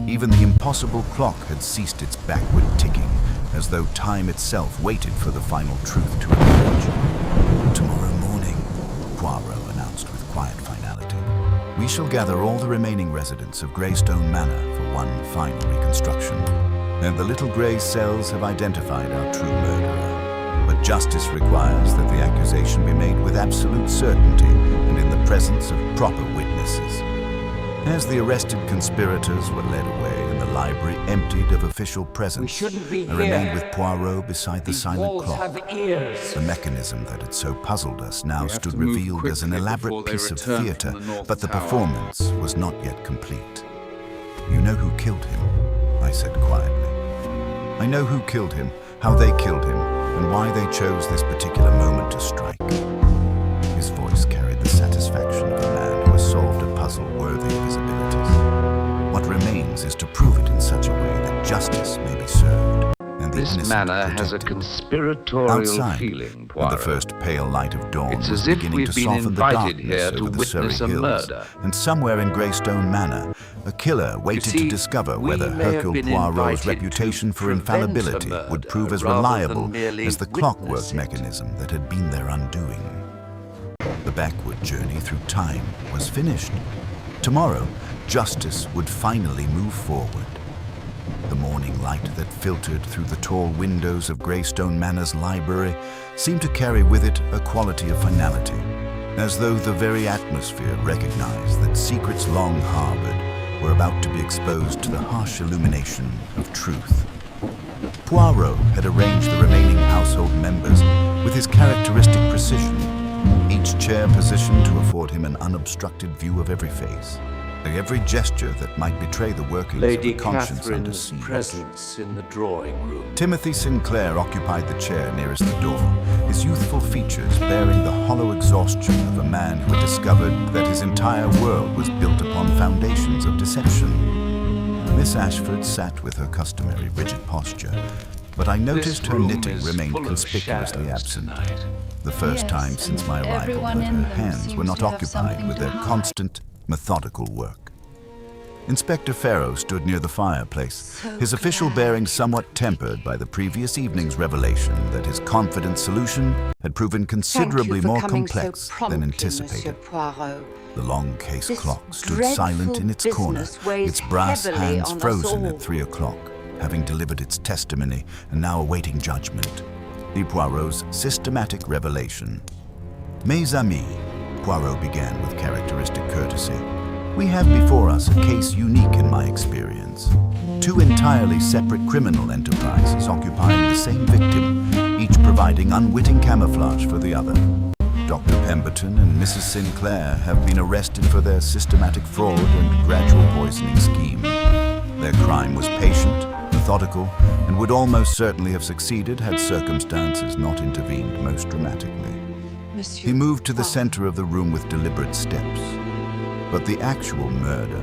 Even the impossible clock had ceased its backward ticking, as though time itself waited for the final truth to emerge. Tomorrow morning, Poirot announced with quiet finality, we shall gather all the remaining residents of Greystone Manor for one final reconstruction. And the little grey cells have identified our true murderer. But justice requires that the accusation be made with absolute certainty and in the presence of proper witnesses. As the arrested conspirators were led away and the library emptied of official presence, I remained with Poirot beside the silent clock. The mechanism that had so puzzled us now stood revealed as an elaborate piece of theatre, but the performance was not yet complete. You know who killed him? I said quietly. I know who killed him, how they killed him, and why they chose this particular moment to strike. His voice carried the satisfaction of a man who has solved a puzzle worthy of his abilities. What remains is to prove it in such a way that justice may be served, and the This innocent manor has a protected. conspiratorial Outside, feeling, when Poirot. the first pale light of dawn It's was as if beginning to we've been soften the invited darkness here to over the Surrey witness a hills, murder. and somewhere in Greystone Manor, a killer waited see, to discover we whether may have Hercule been Poirot's invited reputation to for prevent a infallibility murder would prove as rather reliable than merely as the witness clockwork it. mechanism that had been their undoing. The backward journey through time was finished. Tomorrow, justice would finally move forward. The morning light that filtered through the tall windows of Greystone Manor's library seemed to carry with it a quality of finality, as though the very atmosphere recognized that secrets long harbored were about to be exposed to the harsh illumination of truth. Poirot had arranged the remaining household members with his characteristic precision, each chair positioned to afford him an unobstructed view of every face, every gesture that might betray the workings Lady of a conscience under Catherine's siege. presence in the drawing room. Timothy Sinclair occupied the chair nearest the door, his youthful features bearing the hollow exhaustion of a man who had discovered that his entire world was built upon foundations of deception. Miss Ashford sat with her customary rigid posture, but I noticed her knitting remained conspicuously absent. The first time since my arrival everyone that in her them hands seems were not to have occupied something with to their hide. constant, methodical work. Inspector Farrow stood near the fireplace, his official bearing somewhat tempered by the previous evening's revelation that his confident solution had proven considerably more complex than anticipated. The long case This clock stood dreadful silent in its corner, business weighs its brass heavily hands on us frozen all. at 3 o'clock, having delivered its testimony and now awaiting judgment. The Poirot's systematic revelation. Mes amis, Poirot began with characteristic courtesy. We have before us a case unique in my experience. Two entirely separate criminal enterprises occupying the same victim, each providing unwitting camouflage for the other. Dr. Pemberton and Mrs. Sinclair have been arrested for their systematic fraud and gradual poisoning scheme. Their crime was patient, methodical, and would almost certainly have succeeded had circumstances not intervened most dramatically. He moved to the center of the room with deliberate steps. But the actual murder,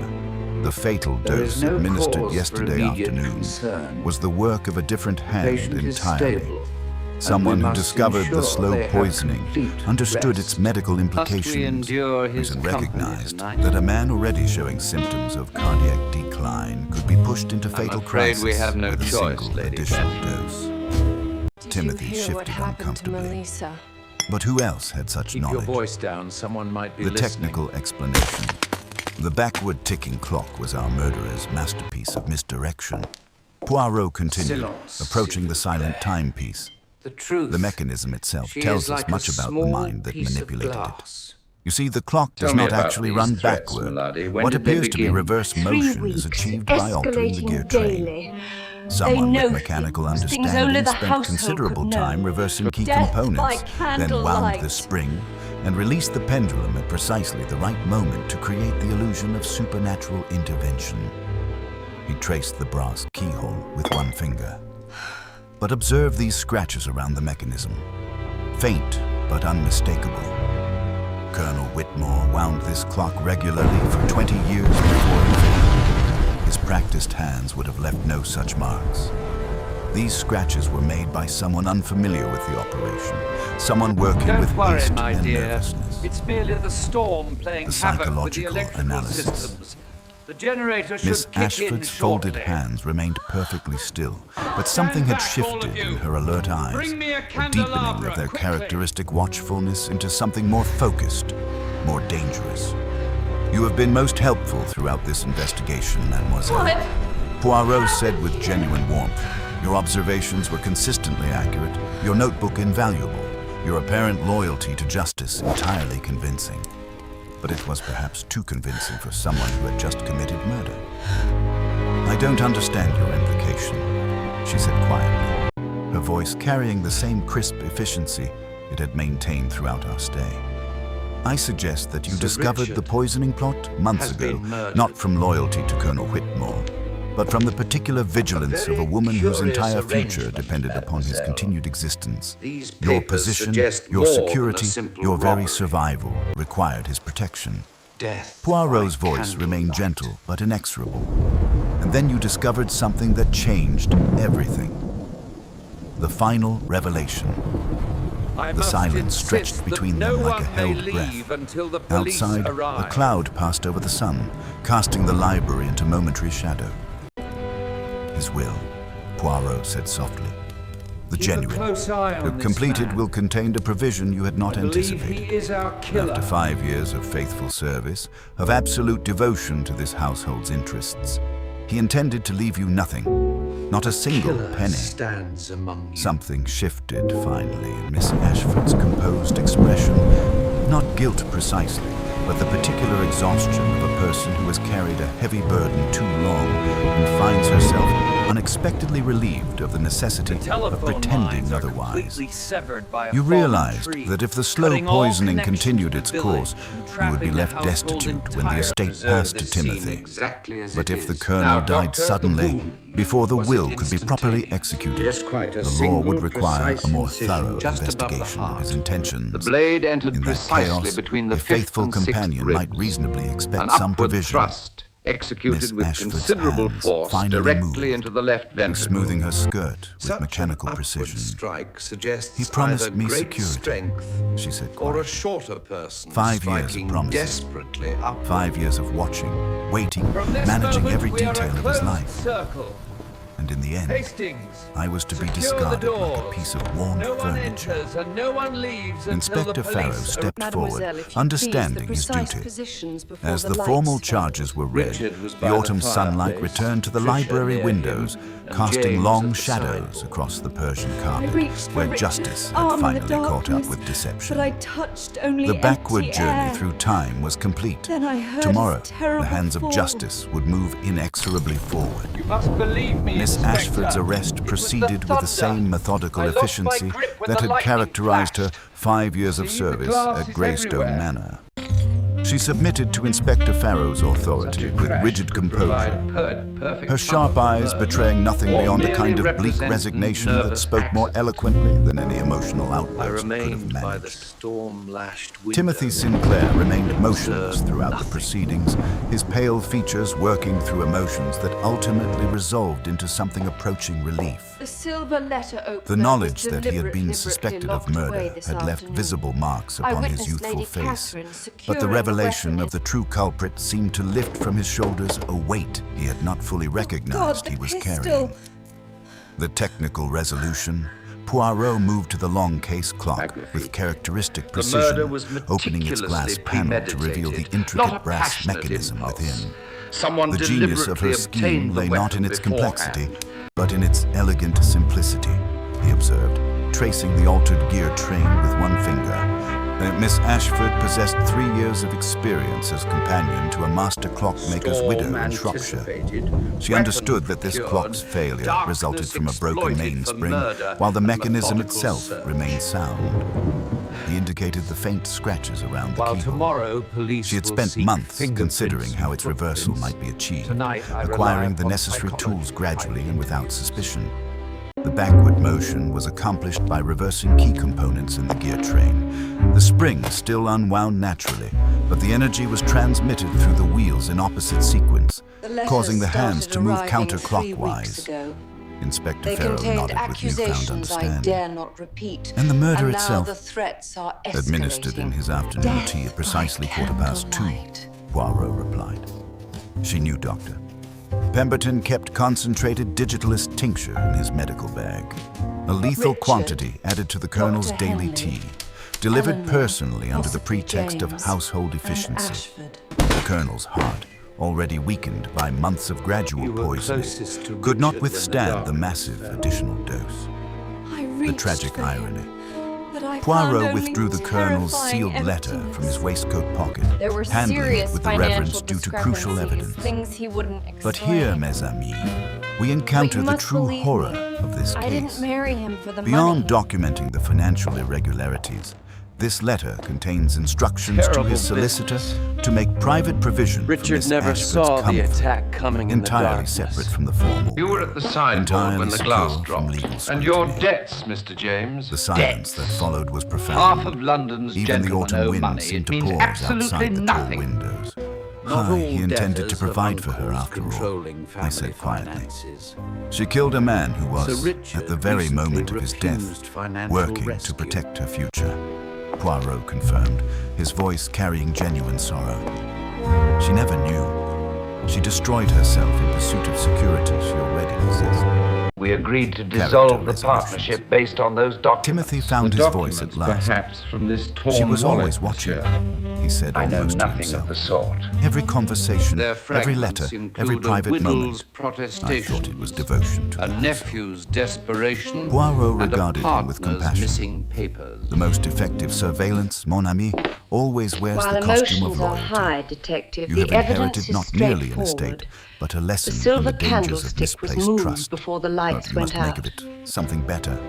the fatal There is dose no administered cause for yesterday immediate afternoon, concern. was the work of a different hand Patient is entirely. stable, Someone and we who must discovered the ensure slow they have poisoning, complete understood rest. its medical implications, endure his and company recognized tonight? that a man already showing symptoms of cardiac decline could be pushed into fatal afraid crisis we have no with a choice, single Lady additional Beth. dose. Timothy shifted uncomfortably. Melissa? But who else had such Keep your knowledge? voice down, someone might be The listening. technical explanation. The backward ticking clock was our murderer's masterpiece of misdirection. Poirot continued, Silence, approaching the s'il vous silent plaît. timepiece. The truth. The mechanism itself She tells is us like much a about the small mind that piece of manipulated it. glass. You see, the clock does Tell me not about actually these run threats, backward. Milady. When What did they appears to be begin? reverse 3 motion weeks, is achieved by altering the gear escalating train. daily. Someone know with mechanical things only understanding the spent household considerable could know. time reversing key Death components, by then wound candlelight. the spring and released the pendulum at precisely the right moment to create the illusion of supernatural intervention. He traced the brass keyhole with one finger. But observe these scratches around the mechanism. Faint but unmistakable. Colonel Whitmore wound this clock regularly for 20 years before it failed. His practiced hands would have left no such marks. These scratches were made by someone unfamiliar with the operation, someone working with Don't worry, haste my and dear. nervousness. It's merely the storm playing The havoc with the psychological electrical analysis. systems. The generator should Miss kick in Ashford's folded shortly. hands remained perfectly still, but something had Stand back, all shifted of you. in her alert eyes, Bring me a a deepening candelabra, of their quickly. characteristic watchfulness into something more focused, more dangerous. You have been most helpful throughout this investigation, mademoiselle. Poirot said with genuine warmth. Your observations were consistently accurate, your notebook invaluable, your apparent loyalty to justice entirely convincing. But it was perhaps too convincing for someone who had just committed murder. I don't understand your implication, she said quietly, her voice carrying the same crisp efficiency it had maintained throughout our stay. I suggest that you Sir discovered Richard the poisoning plot months has ago, been murdered. not from loyalty to Colonel Whitmore, but from the particular vigilance of a woman whose curious entire future arrangement, depended upon his mademoiselle. continued existence. These Your papers position, suggest your more than a security, simple your very robbery. survival required his protection. Death. Poirot's by voice remained candlelight. gentle but inexorable. And then you discovered something that changed everything. The final revelation. I The must silence insist stretched that between no them like a one may held leave breath. until the police Outside, arrive. a cloud passed over the sun, casting the library into momentary shadow. His will, Poirot said softly. The Keep a genuine, close eye on this completed, man. will contain a provision you had not I believe he anticipated. is our killer. After 5 years of faithful service, of absolute devotion to this household's interests, he intended to leave you nothing, not a single Killer penny. stands among you. Something shifted finally in Miss Ashford's composed expression. Not guilt precisely, but the particular exhaustion of a person who has carried a heavy burden too long and finds herself unexpectedly relieved of the necessity of Telephone pretending lines are otherwise. completely severed by a You fallen realized tree, that if the slow cutting all poisoning connections continued with its the course, village and you would be trapping the left household destitute when the entirely. estate Preserve passed to this scene Timothy. exactly as But it if the is. colonel Now, died Doctor, the suddenly, wound, before the was it will could be properly instantaneous? executed, Just quite a the law single, would require precise a more incision thorough just above the investigation of heart. his intentions. The blade entered In that precisely chaos, between the a fifth faithful and sixth companion ribs. might reasonably expect An some upward provision. thrust, executed Miss with Ashford's considerable hands force finally directly moved, into the left ventricle. Smoothing her skirt with Such mechanical an upward precision. strike suggests He promised either me great security, strength she said or a quietly. shorter person 5 years of striking promises. desperately upward. 5 years of watching, waiting, From this managing moment, every we are a detail of his closed life. Circle. And in the end, Hastings, I was to be secure the discarded like a doors. piece of worn No one furniture. enters and no one leaves until Inspector the Farrow police stepped forward, Mademoiselle, if you understanding please, his the precise duty. positions before As the lights formal failed. charges were read, Richard was the by the autumn sunlight fireplace, returned to the Tricia library near windows, him, and casting James long at the shadows sideboard. across the Persian I carpet, reached for where Richard's justice arm had in finally the caught up darkness, with deception. but I touched only The backward empty journey air. through time was complete. Then I heard Tomorrow, his terrible the hands of fall. justice would move inexorably forward. You must believe me, Miss Inspector. Ashford's arrest It was proceeded with the thunder. same methodical I lost my efficiency grip when that the had lightning characterized her flashed. 5 years of See, the service glass at is Greystone everywhere. Manor. She submitted to Inspector Farrow's authority Such a with crash rigid could provide composure, perfect her sharp cover for eyes murder, betraying nothing or beyond a merely kind of bleak represent resignation that nervous spoke more accidents. eloquently than any emotional I outburst could have remained by the managed. storm-lashed window. Timothy Sinclair remained motionless Observed throughout the nothing. proceedings, his pale features working through emotions that ultimately resolved into something approaching relief. The silver letter opener The was knowledge that he had deliberately been suspected of locked away murder this had left afternoon. visible marks I upon his witnessed youthful Lady face. Catherine But the securing the revelation weapon of the true culprit seemed to lift from his shoulders a weight he had not fully recognized God, he the was pistol. carrying. The technical resolution, Poirot moved to the long case clock Magnifique. with characteristic The precision, murder was opening its glass meticulously panel to reveal the premeditated, intricate not a brass passionate mechanism impulse. within. Someone The genius of her deliberately scheme obtained the lay not in weapon its complexity, beforehand. but in its elegant simplicity, he observed, tracing the altered gear train with one finger. Miss Ashford possessed 3 years of experience as companion to a master clockmaker's Storm widow in Shropshire. anticipated, She weapon understood that this procured, clock's failure darkness resulted from a broken exploited for mainspring, murder while the and mechanism methodical itself search. remained sound. He indicated the faint scratches around the While keyhole. tomorrow police She had will spent seek months fingerprints considering how and its reversal footprints. might be achieved, Tonight, I rely acquiring the upon necessary psychology tools to gradually find and the without truth. suspicion. The backward motion was accomplished by reversing key components in the gear train. The spring still unwound naturally, but the energy was transmitted through the wheels in opposite sequence, The letters causing the hands started to move arriving 3 weeks counterclockwise. ago. Inspector They Farrow contained nodded with newfound accusations I understanding. dare not repeat. And the murder and itself, now the threats are escalating. administered in his afternoon tea at precisely by 2:15, candlelight. Poirot replied. She knew, Doctor. Pemberton kept concentrated digitalist tincture in his medical bag, a lethal Richard, quantity added to the Colonel's Dr. daily Henley, tea, delivered Eleanor, personally under the possibly pretext of James, household and efficiency. Ashford. The Colonel's heart, already weakened by months of gradual You were poisoning, closest to could not Richard when the withstand the darkness massive fell. additional dose. I The reached tragic for him, irony. but I found Poirot only withdrew the Colonel's terrifying sealed letter emptiness. from his waistcoat pocket, There were handling it serious with the financial reverence due to crucial discrepancies, evidence. things he wouldn't explain. But here, mes amis, we encounter you the must true believe horror me. of this I didn't case. marry him for the Beyond money. documenting the financial irregularities, this letter contains instructions to Terrible his solicitor business. to make private provision for Richard Miss never Ashford's saw the comfort, attack coming in the entirely darkness. separate from the formal. You were at the sideboard entirely when the secure glass from dropped. legal And your scrutiny. debts, Mr. James. The silence that followed was profound. Half of London's Even the gentlemen autumn owe wind money. seemed It to means pause absolutely outside the tall nothing. windows. Not all He intended to debtors provide have for her uncles after all, controlling I family said quietly. finances. She killed a man who Sir was, Richard at the very recently moment of his death, refused financial working to rescue. protect her future. Poirot confirmed, his voice carrying genuine sorrow. She never knew. She destroyed herself in pursuit of security she already possessed. We agreed to dissolve the resolutions. partnership based on those documents. Timothy found his voice at last. Perhaps from this torn She was wallet, always watching, monsieur. he said I know almost to nothing of himself. the sort. Every conversation, Their every fragments letter, include every a private widow's moment. I protestation, thought it was devotion to a the cause. nephew's desperation, Poirot and a regarded him with partner's compassion. missing papers. The most effective surveillance, mon ami, always wears While the costume of emotions are loyalty. high, Detective, You the have evidence inherited is not merely an straightforward. estate, but a The lesson in silver the dangers of candlestick was misplaced moved trust. before the But lights you went must make out. of it something better.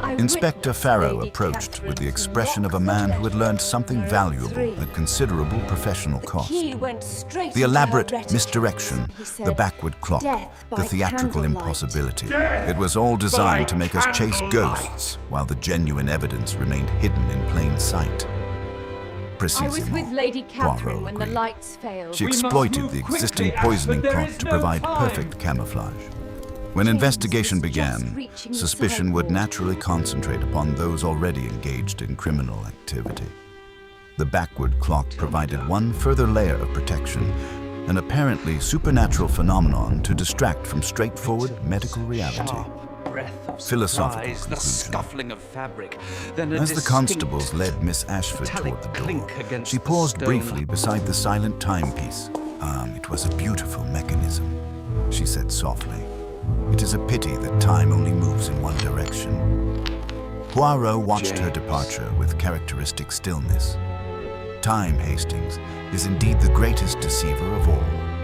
I Inspector witnessed Farrow Lady approached with the Catherine's expression of a lock man who had learned letter something from valuable three. at considerable professional cost. He went straight The into elaborate her reticence. misdirection, He said, the backward clock, "Death the by theatrical candlelight." impossibility. It was all designed to make us chase ghosts while the genuine evidence remained hidden in plain sight. I was with Precisement. Lady Catherine Poirot when the agreed. lights failed. She We must exploited move the quickly, existing Ashford, poisoning there plot is to no provide time. perfect camouflage. When James investigation was just began, reaching the suspicion would sideboard. naturally concentrate upon those already engaged in criminal activity. The backward clock provided one further layer of protection, an apparently supernatural phenomenon to distract from straightforward medical reality. Breath of Philosophical surprise, the conclusion. scuffling of fabric, then a As the distinct constables led Miss Ashford metallic toward the door, clink against she the paused stone. briefly beside the silent timepiece. It was a beautiful mechanism, she said softly. It is a pity that time only moves in one direction. Poirot watched her departure with characteristic stillness. Time, Hastings, is indeed the greatest deceiver of all.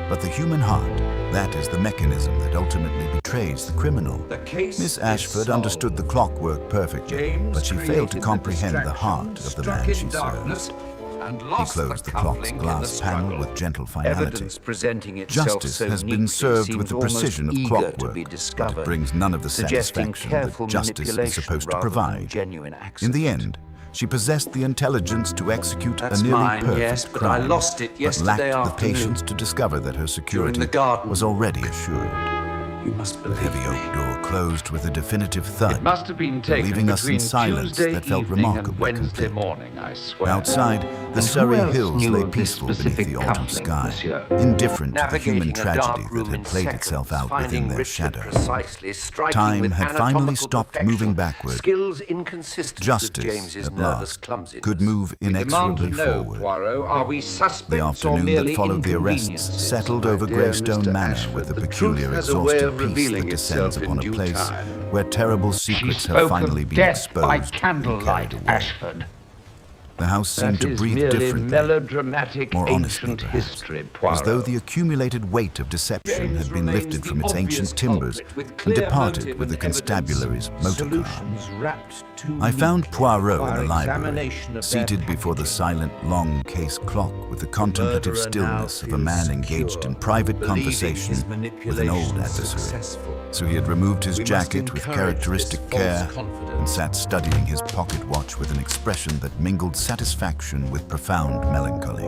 But the human heart, that is the mechanism that ultimately betrays the criminal. The case Miss is Ashford understood the solved. clockwork perfectly, James but she failed to created the comprehend the heart distraction, of the struck man in she darkness, served. and He lost closed the cuff clock's link in the glass panel struggle. with gentle finality. Evidence presenting itself Justice so has been neatly served with seems the almost precision of eager clockwork, to be but discovered, it brings none of the suggesting satisfaction careful that justice is manipulation supposed to rather than provide. genuine In accident. the end, she possessed the intelligence to execute That's a nearly mine, perfect yes, but crime, I lost it but yesterday lacked the afternoon. patience to discover that her security garden. was already assured. You must The believe heavy me. oak door closed with a definitive thud. It must have been taken leaving us in between silence Tuesday that felt evening and remarkably Wednesday complete. morning, I swear. Outside, the And who Surrey else hills knew lay of this peaceful beneath specific the autumn coupling, sky, monsieur? indifferent to the Navigating human a tragedy dark that room had in played seconds, itself out finding within their Richard shadow. precisely, striking Time with had finally anatomical stopped perfection, moving backward. Skills inconsistent Justice, with James's at nervous last, clumsiness. could move We demand inexorably to know, forward. Poirot, are we suspects The or afternoon merely that followed the arrests inconveniences? settled My over dear Greystone Mr. Manor Ashford, with the the peculiar truth has a way exhausted of peace revealing that descends itself in upon a due place time. where terrible She secrets have spoke finally of been death by exposed and candlelight, carried away. Ashford. The house seemed That to is breathe merely differently, melodramatic more honestly ancient perhaps, history, Poirot. as though the accumulated weight of deception had been lifted from its ancient timbers and departed with the constabulary's motor car. I found Poirot in the library, seated before the silent, long case clock with the contemplative stillness of a man engaged in private conversation with an old adversary. So he had removed his jacket with characteristic care and sat studying his pocket watch with an expression that mingled satisfaction with profound melancholy.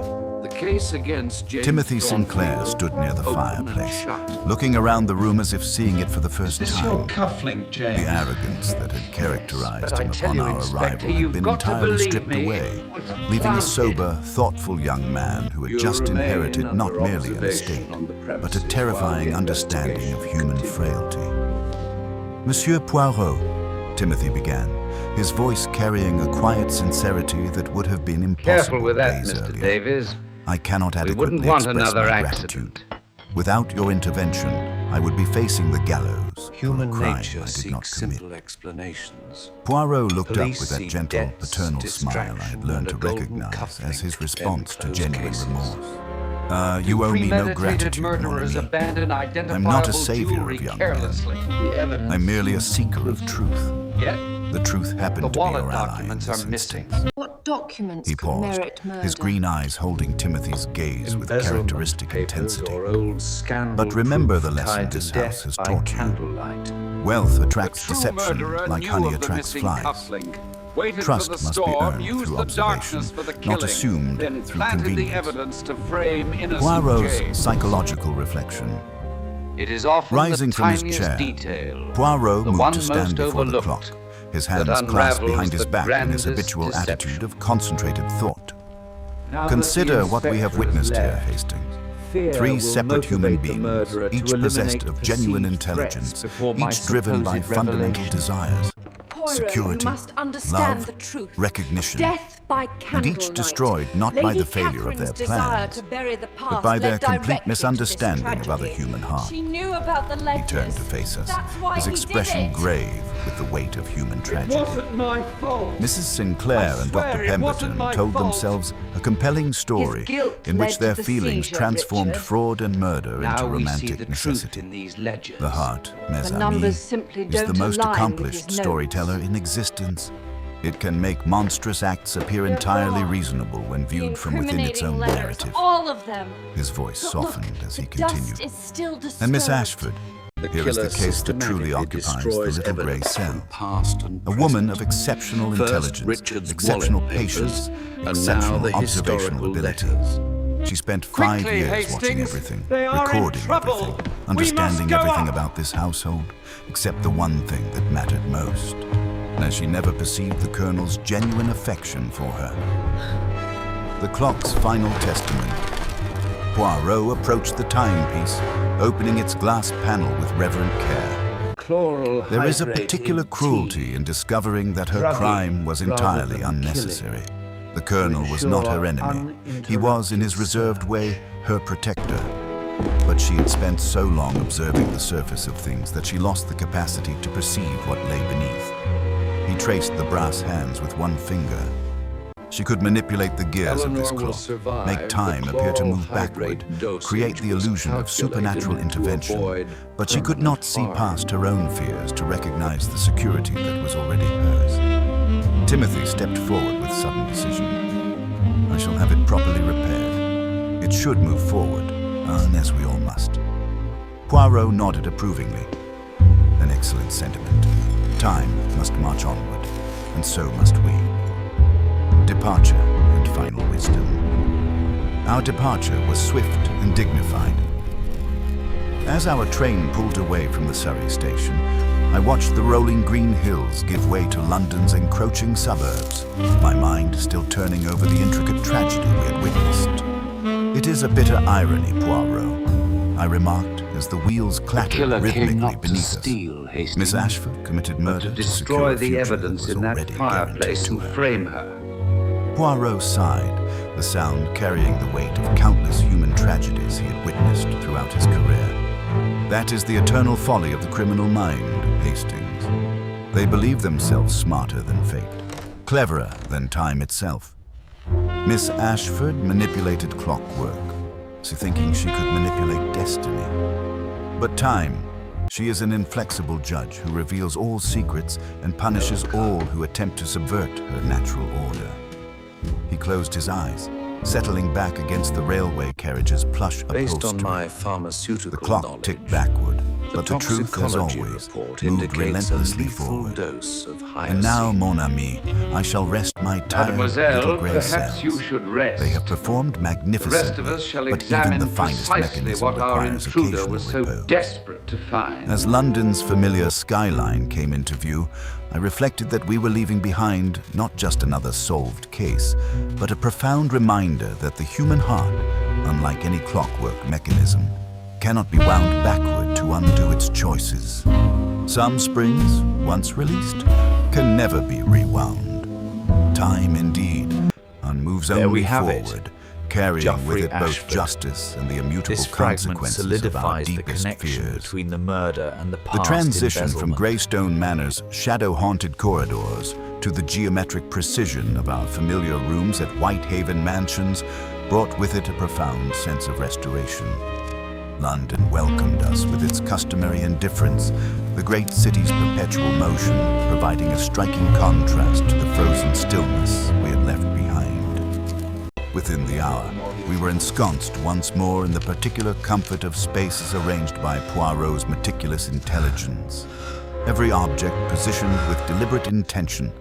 case against James Timothy Thornton Sinclair stood near the open and fireplace, shut. looking around the room as if seeing it for the first Is this your time. cufflink, James? The arrogance that had characterized But I him tell upon you, our Inspector, arrival had you've been got to entirely believe stripped me. away, It's leaving a planted. sober, thoughtful young man who had You just remain inherited not under merely an observation estate, on the but a premises terrifying while the understanding of investigation human continues. frailty. Monsieur Poirot, Timothy began, his voice carrying a quiet sincerity that would have been impossible Careful with that, days Mr. earlier. Davies. I cannot We adequately wouldn't want express another my accident. gratitude. Without your intervention, I would be facing the gallows Human for a crime nature I did not seeks commit. simple explanations. Poirot looked Police up with that seek gentle, debts, paternal smile I had distraction, learned and to a golden recognize cufflink as his to response to end genuine cases. remorse. You owe me no Premeditated gratitude, mon murderers ami. abandon I'm identifiable not a savior jewelry of young carelessly. The evidence. I'm merely a seeker of truth. Yet, The truth happened the to be wallet your ally in documents this are missing. instance. What documents He could paused, merit murder? his green eyes holding Timothy's gaze with characteristic Papers intensity. or old scandal But remember proof the lesson tied to this death house has by taught you. candlelight. Wealth attracts True deception murderer like knew honey of the attracts missing flies. cufflink, waited Trust for the must be storm, earned used through the observation, darkness for the not killing, assumed then through planted the convenience. evidence to frame innocent Poirot's James. psychological reflection. it is often Rising the from his tiniest chair, detail, Poirot the moved one to stand most before the overlooked, clock, his that hands clasped unravels behind his the back in his grandest habitual deception. attitude of concentrated thought. Now that Consider the what we have inspector has witnessed here, left, Hastings. fear Three will separate human motivate the beings, murderer each to possessed eliminate of genuine perceived threats intelligence, before my each driven by supposed fundamental revelation. desires, Poirot, security, you must understand love, the truth. recognition, Death by and candlelight. each destroyed not by Lady the failure of their Catherine's desire plans, to bury the past but by their led complete directly to this misunderstanding of other tragedy. human heart. She knew about the He letters. turned to face us, That's why his he did expression it. grave with the weight of human It tragedy. wasn't my fault. Mrs. Sinclair I and swear Dr. it wasn't Pemberton my told fault. themselves a compelling story guilt in led which to their the feelings seizure, transformed Richard. fraud and murder into now we see romantic the truth necessity. in these legends. The heart, mes The amis, numbers simply is the don't most align with accomplished his notes. storyteller in existence. It can make monstrous acts appear They're entirely wrong. reasonable when The viewed from within its own incriminating letters, narrative. all of them. His voice But softened look, as he the dust continued. is still disturbed. And Miss Ashford, The here is the killer case that truly systematically occupies the destroys little grey evidence cell. from past and A woman present. of exceptional First, intelligence, Richard's exceptional wallet patience, papers, and now exceptional the observational historical ability. letters. She spent 5 Quickly, years watching Hastings! everything, They are in recording trouble! everything, We understanding must go everything up! about this household, except the one thing that mattered most. As she never perceived the Colonel's genuine affection for her. The clock's final testament. Poirot approached the timepiece, opening its glass panel with reverent care. Chloral There is a hydrate particular in cruelty in discovering that her Drugging crime was rather entirely than unnecessary. The Colonel was not her enemy. He was, in his reserved way, her protector. But she had spent so long observing the surface of things that she lost the capacity to perceive what lay beneath. He traced the brass hands with one finger. She could manipulate the gears of this Eleanor will clock, survive make the time appear to chloral move backward, hydrate dosage create the was illusion of calculated supernatural to intervention, avoid but she could permanent not see harm. past her own fears to recognize the security that was already hers. Timothy stepped forward with sudden decision. I shall have it properly repaired. It should move forward, as we all must. Poirot nodded approvingly. An excellent sentiment. Time must march onward, and so must we. Departure and final wisdom. Our departure was swift and dignified. As our train pulled away from the Surrey station, I watched the rolling green hills give way to London's encroaching suburbs, my mind still turning over the intricate tragedy we had witnessed. It is a bitter irony, Poirot, I remarked as the wheels clattered Killer came rhythmically not to beneath us. steal, Hastings, Miss Ashford committed murder to to secure destroy a the future evidence that was in that already fireplace guaranteed and to her. frame her. Poirot sighed, the sound carrying the weight of countless human tragedies he had witnessed throughout his career. That is the eternal folly of the criminal mind, Hastings. They believe themselves smarter than fate, cleverer than time itself. Miss Ashford manipulated clockwork, so thinking she could manipulate destiny. But time, she is an inflexible judge who reveals all secrets and punishes all who attempt to subvert her natural order. He closed his eyes, settling back against the railway carriage's plush upholstery. Based on my pharmaceutical The clock knowledge, ticked backward, But the truth, as toxicology always, report moved indicates relentlessly a lethal forward. dose of And now, hyoscine. mon ami, I shall rest my tired little Mademoiselle, grey perhaps cells. you should rest. They have performed The rest magnificently, of us shall but even examine the finest precisely mechanism what our requires intruder occasional was so repose. desperate to find. As London's familiar skyline came into view, I reflected that we were leaving behind not just another solved case, but a profound reminder that the human heart, unlike any clockwork mechanism, cannot be wound backward to undo its choices. Some springs, once released, can never be rewound. Time, indeed, moves There only we have it. forward, carrying Geoffrey with it both Ashford. justice and the immutable This fragment consequences of our solidifies the deepest connection fears. between the murder and the past The transition from embezzlement. Greystone Manor's shadow-haunted corridors to the geometric precision of our familiar rooms at Whitehaven Mansions brought with it a profound sense of restoration. London welcomed us with its customary indifference, the great city's perpetual motion providing a striking contrast to the frozen stillness we had left behind. Within the hour, we were ensconced once more in the particular comfort of spaces arranged by Poirot's meticulous intelligence. Every object positioned with deliberate intention,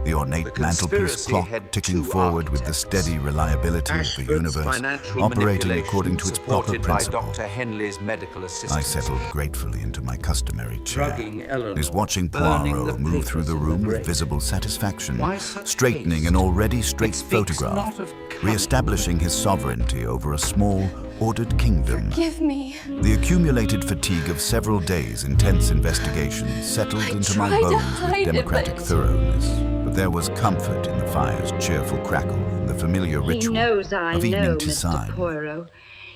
the ornate The mantelpiece conspiracy clock had ticking two forward with the architects. steady reliability of the Ashford's universe, financial operating manipulation according to its proper supported by principle. Dr. Henley's medical assistance. I settled gratefully into my customary chair, Drugging Eleanor, is watching burning Poirot the move through the papers in room the with grate. visible satisfaction, Why such straightening haste? an already straight It speaks photograph, not of cunning, re-establishing his sovereignty over a small, ordered kingdom. Give me. The accumulated fatigue of several days' intense investigation settled into my tried to bones hide with it, democratic but- thoroughness. But there was comfort in the fire's cheerful crackle and the familiar He ritual knows I of evening know, to Mr. sign. Poirot.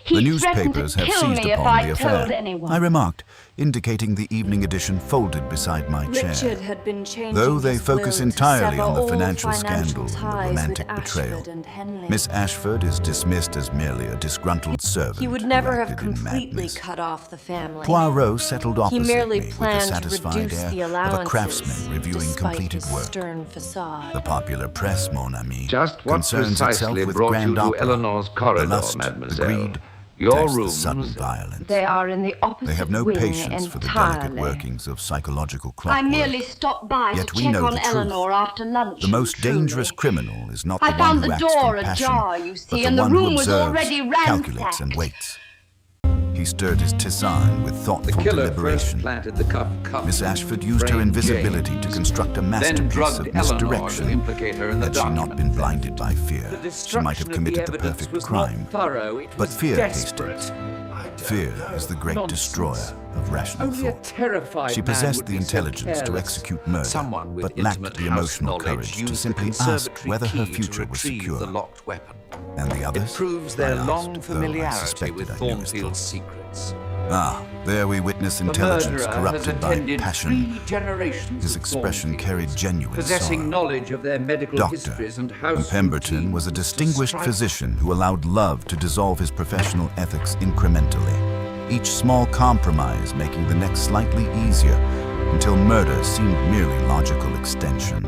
The He threatened newspapers to have kill seized me if upon I the told affair, anyone. I remarked, indicating the evening edition folded beside my chair. Richard had been changing Though they his focus will to entirely sever on the all financial scandal and the ties romantic with betrayal, Ashford and Henley. Miss Ashford is dismissed as merely a disgruntled servant. He would never who have acted in completely madness. cut off the family. Poirot settled opposite merely me with the planned to satisfied reduce air the of a allowances craftsman reviewing despite completed his work. stern facade. The popular press, mon ami, Just what concerns itself precisely with brought grand you to opera, Eleanor's corridor, the lust, mademoiselle? the greed, Your tests the rooms- sudden violence. They are in the opposite They have no wing patience for the delicate entirely. workings of psychological I clockwork. merely stopped by Yet to we check know on the truth. Eleanor after lunch. The most truly. dangerous criminal is not the I one found who the acts door from passion, ajar, you but see, the and the one room who was observes, already calculates, and ransacked. waits. He stirred his tisane with The thoughtful killer first deliberation. planted the cup. Miss Ashford used her framed invisibility James, to construct a then masterpiece drugged of Eleanor to misdirection. implicate her in the Had she not document been theft. blinded by fear, The she might have destruction of committed the evidence perfect was crime. not thorough, it But was fear desperate. hastens. Fear is the great Nonsense. destroyer of rational Only a thought. terrified She man possessed would the be so intelligence to careless. execute murder, Someone with but lacked intimate the house emotional knowledge courage to used the simply ask conservatory whether her key future to was retrieve secure. the locked weapon. And the others? It proves I their asked, long though I familiarity suspected with I knew his Thornfield's thoughts. secrets. Ah, there we witness The intelligence murderer corrupted has by attended passion. 3 generations His of expression Thornfields, carried genuine possessing sorrow. knowledge of their medical Doctor, histories and house and Pemberton was a routines to distinguished strike physician who allowed love to dissolve his professional ethics incrementally, each small compromise making the next slightly easier, until murder seemed merely logical extension.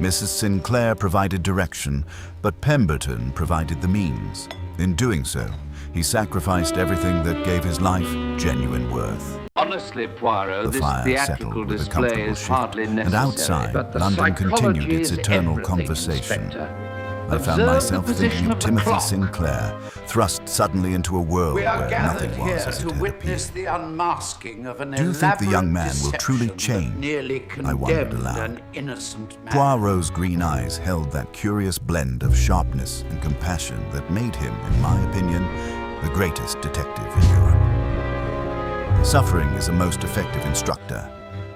Mrs. Sinclair provided direction, but Pemberton provided the means. In doing so, he sacrificed everything that gave his life genuine worth. Honestly, Poirot, The this fire theatrical settled with a display comfortable is shift, hardly and necessary. outside, but the London continued psychology its is eternal everything, conversation. Inspector. I found Observe myself the thinking position of of the Timothy clock. Sinclair, thrust suddenly into a world We are where gathered nothing here was as to it had witness appeared. the unmasking of an Do you think the young elaborate man will truly deception that change? nearly I wondered condemned aloud. an innocent man. Poirot's green eyes held that curious blend of sharpness and compassion that made him, in my opinion, the greatest detective in Europe. Suffering is a most effective instructor.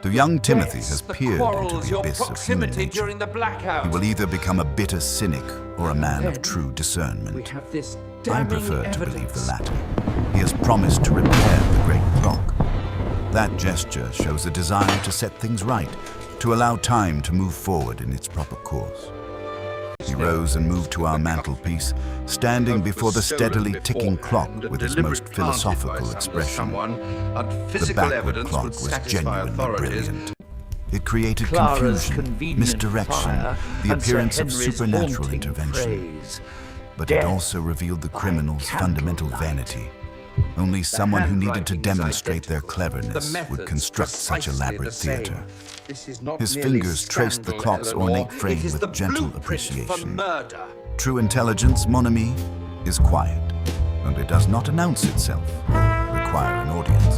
The young Timothy has The peered into quarrels, the your abyss of human proximity nature. during the blackout. He will either become a bitter cynic or a man of Then true We discernment. have this I damning prefer to evidence. believe the latter. He has promised to repair the great clock. That gesture shows a desire to set things right, to allow time to move forward in its proper course. He rose and moved to our mantelpiece, standing before the steadily ticking clock with its most philosophical expression. The backward clock was genuinely brilliant. It created Clara's confusion, convenient misdirection, fire the and Sir appearance of Henry's supernatural haunting intervention. praise. But it Death also revealed the by criminal's fundamental candlelight. vanity, Only someone who needed to handwriting is demonstrate their identical. cleverness The would methods construct such precisely elaborate the same. theater. This is not His merely fingers traced the scandal, clock's Eleanor. ornate frame It is with the gentle blueprint appreciation. For murder. True intelligence, mon ami, is quiet, and it does not announce itself, require an audience.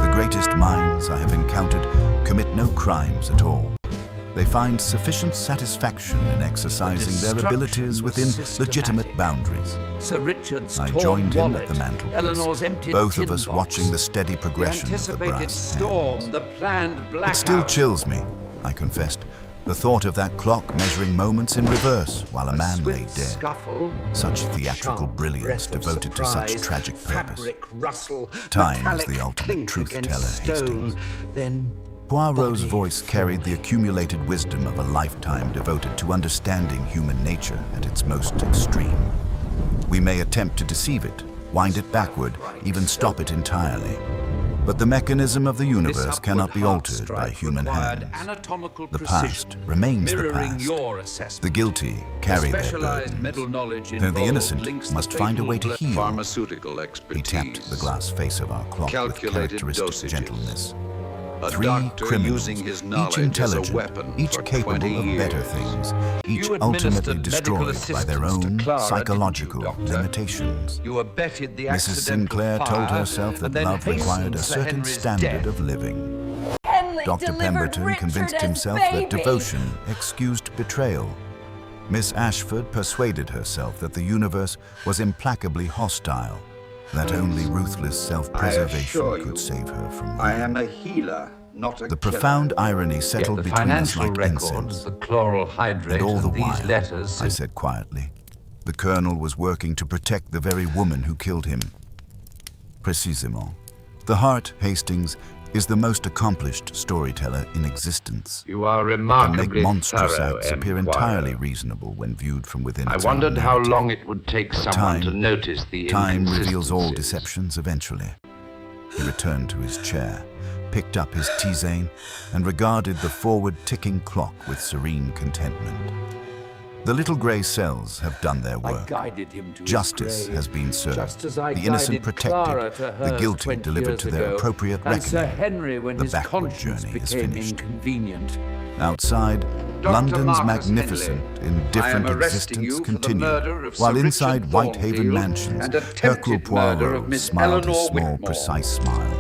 The greatest minds I have encountered commit no crimes at all. They find sufficient satisfaction in exercising their abilities within legitimate boundaries. Sir Richard's I torn joined in wallet, at the mantelpiece, Eleanor's empty both of tin us box, watching the steady progression the of the anticipated brass storm, hands. the planned blackout. It still chills me, I confessed, the thought of that clock measuring moments in reverse while a man lay Swift dead. Scuffle, Such theatrical sharp brilliance breath of devoted to such surprise, tragic purpose. fabric rustle, Time is metallic the ultimate clink truth against teller, stone, Hastings. Then Poirot's body voice carried the accumulated wisdom of a lifetime devoted to understanding human nature at its most extreme. We may attempt to deceive it, wind it backward, even stop it entirely. But the mechanism of the universe cannot be altered by human hands. The past remains the mirroring past. your assessment. The guilty carry their Specialized mental burdens. knowledge Though the involved innocent links must the find a fatal way to heal. Pharmaceutical He expertise. tapped the glass face of our clock with Calculated characteristic dosages. gentleness. A 3 doctor criminals, using his each knowledge as a intelligent, weapon each for capable 20 of better years. things, each You ultimately administered medical destroyed by their assistance to own Clara, psychological didn't you, Doctor? limitations. You abetted the Mrs. accidental Sinclair told fire, herself that and then love required a hastened Sir certain Henry's standard death. of living. Henley Dr. delivered Pemberton Richard convinced as himself that baby. devotion excused betrayal. Miss Ashford persuaded herself that the universe was implacably hostile, that only ruthless self-preservation could save her from I ruin. am a healer, not a The killer. profound irony Yet settled the between us financial like records, incense. the chloral hydrate, And all the and these while, letters I said quietly, the Colonel was working to protect the very woman who killed him. Précisément. The heart, Hastings, is the most accomplished storyteller in existence. You are Can make remarkably monstrous thorough, acts appear M. entirely Poirot. reasonable when viewed from within I its own wondered how narrative. long it would take someone time- to notice the Time reveals all inconsistencies. deceptions eventually. He returned to his chair, picked up his tisane, and regarded the forward-ticking clock with serene contentment. The little grey cells have done their I work. guided him to his Justice grave, has been served, just as I the innocent guided Clara protected, to the hers guilty 20 delivered years to their ago, appropriate and Sir reckoning. Henry when The his backward conscience journey is became finished. inconvenient. Outside, Dr. London's Marcus magnificent, Henley, indifferent I am arresting you existence for the continued, murder of while Sir inside Richard Whitehaven Thornfield mansions, and attempted Hercule murder of Poirot Miss smiled his Eleanor small, Whitmore. precise smile.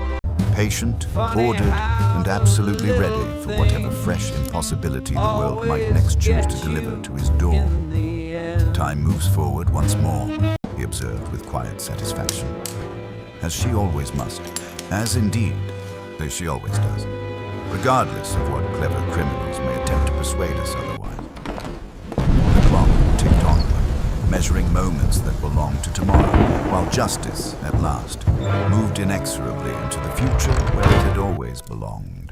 Patient, ordered, and absolutely ready for whatever fresh impossibility the world might next choose to deliver to his door. Time moves forward once more, he observed with quiet satisfaction. As she always must, as indeed, as she always does, regardless of what clever criminals may attempt to persuade us otherwise. The clock ticked onward, measuring moments that belong to tomorrow, while justice, at last, moved inexorably into the future where it had always belonged.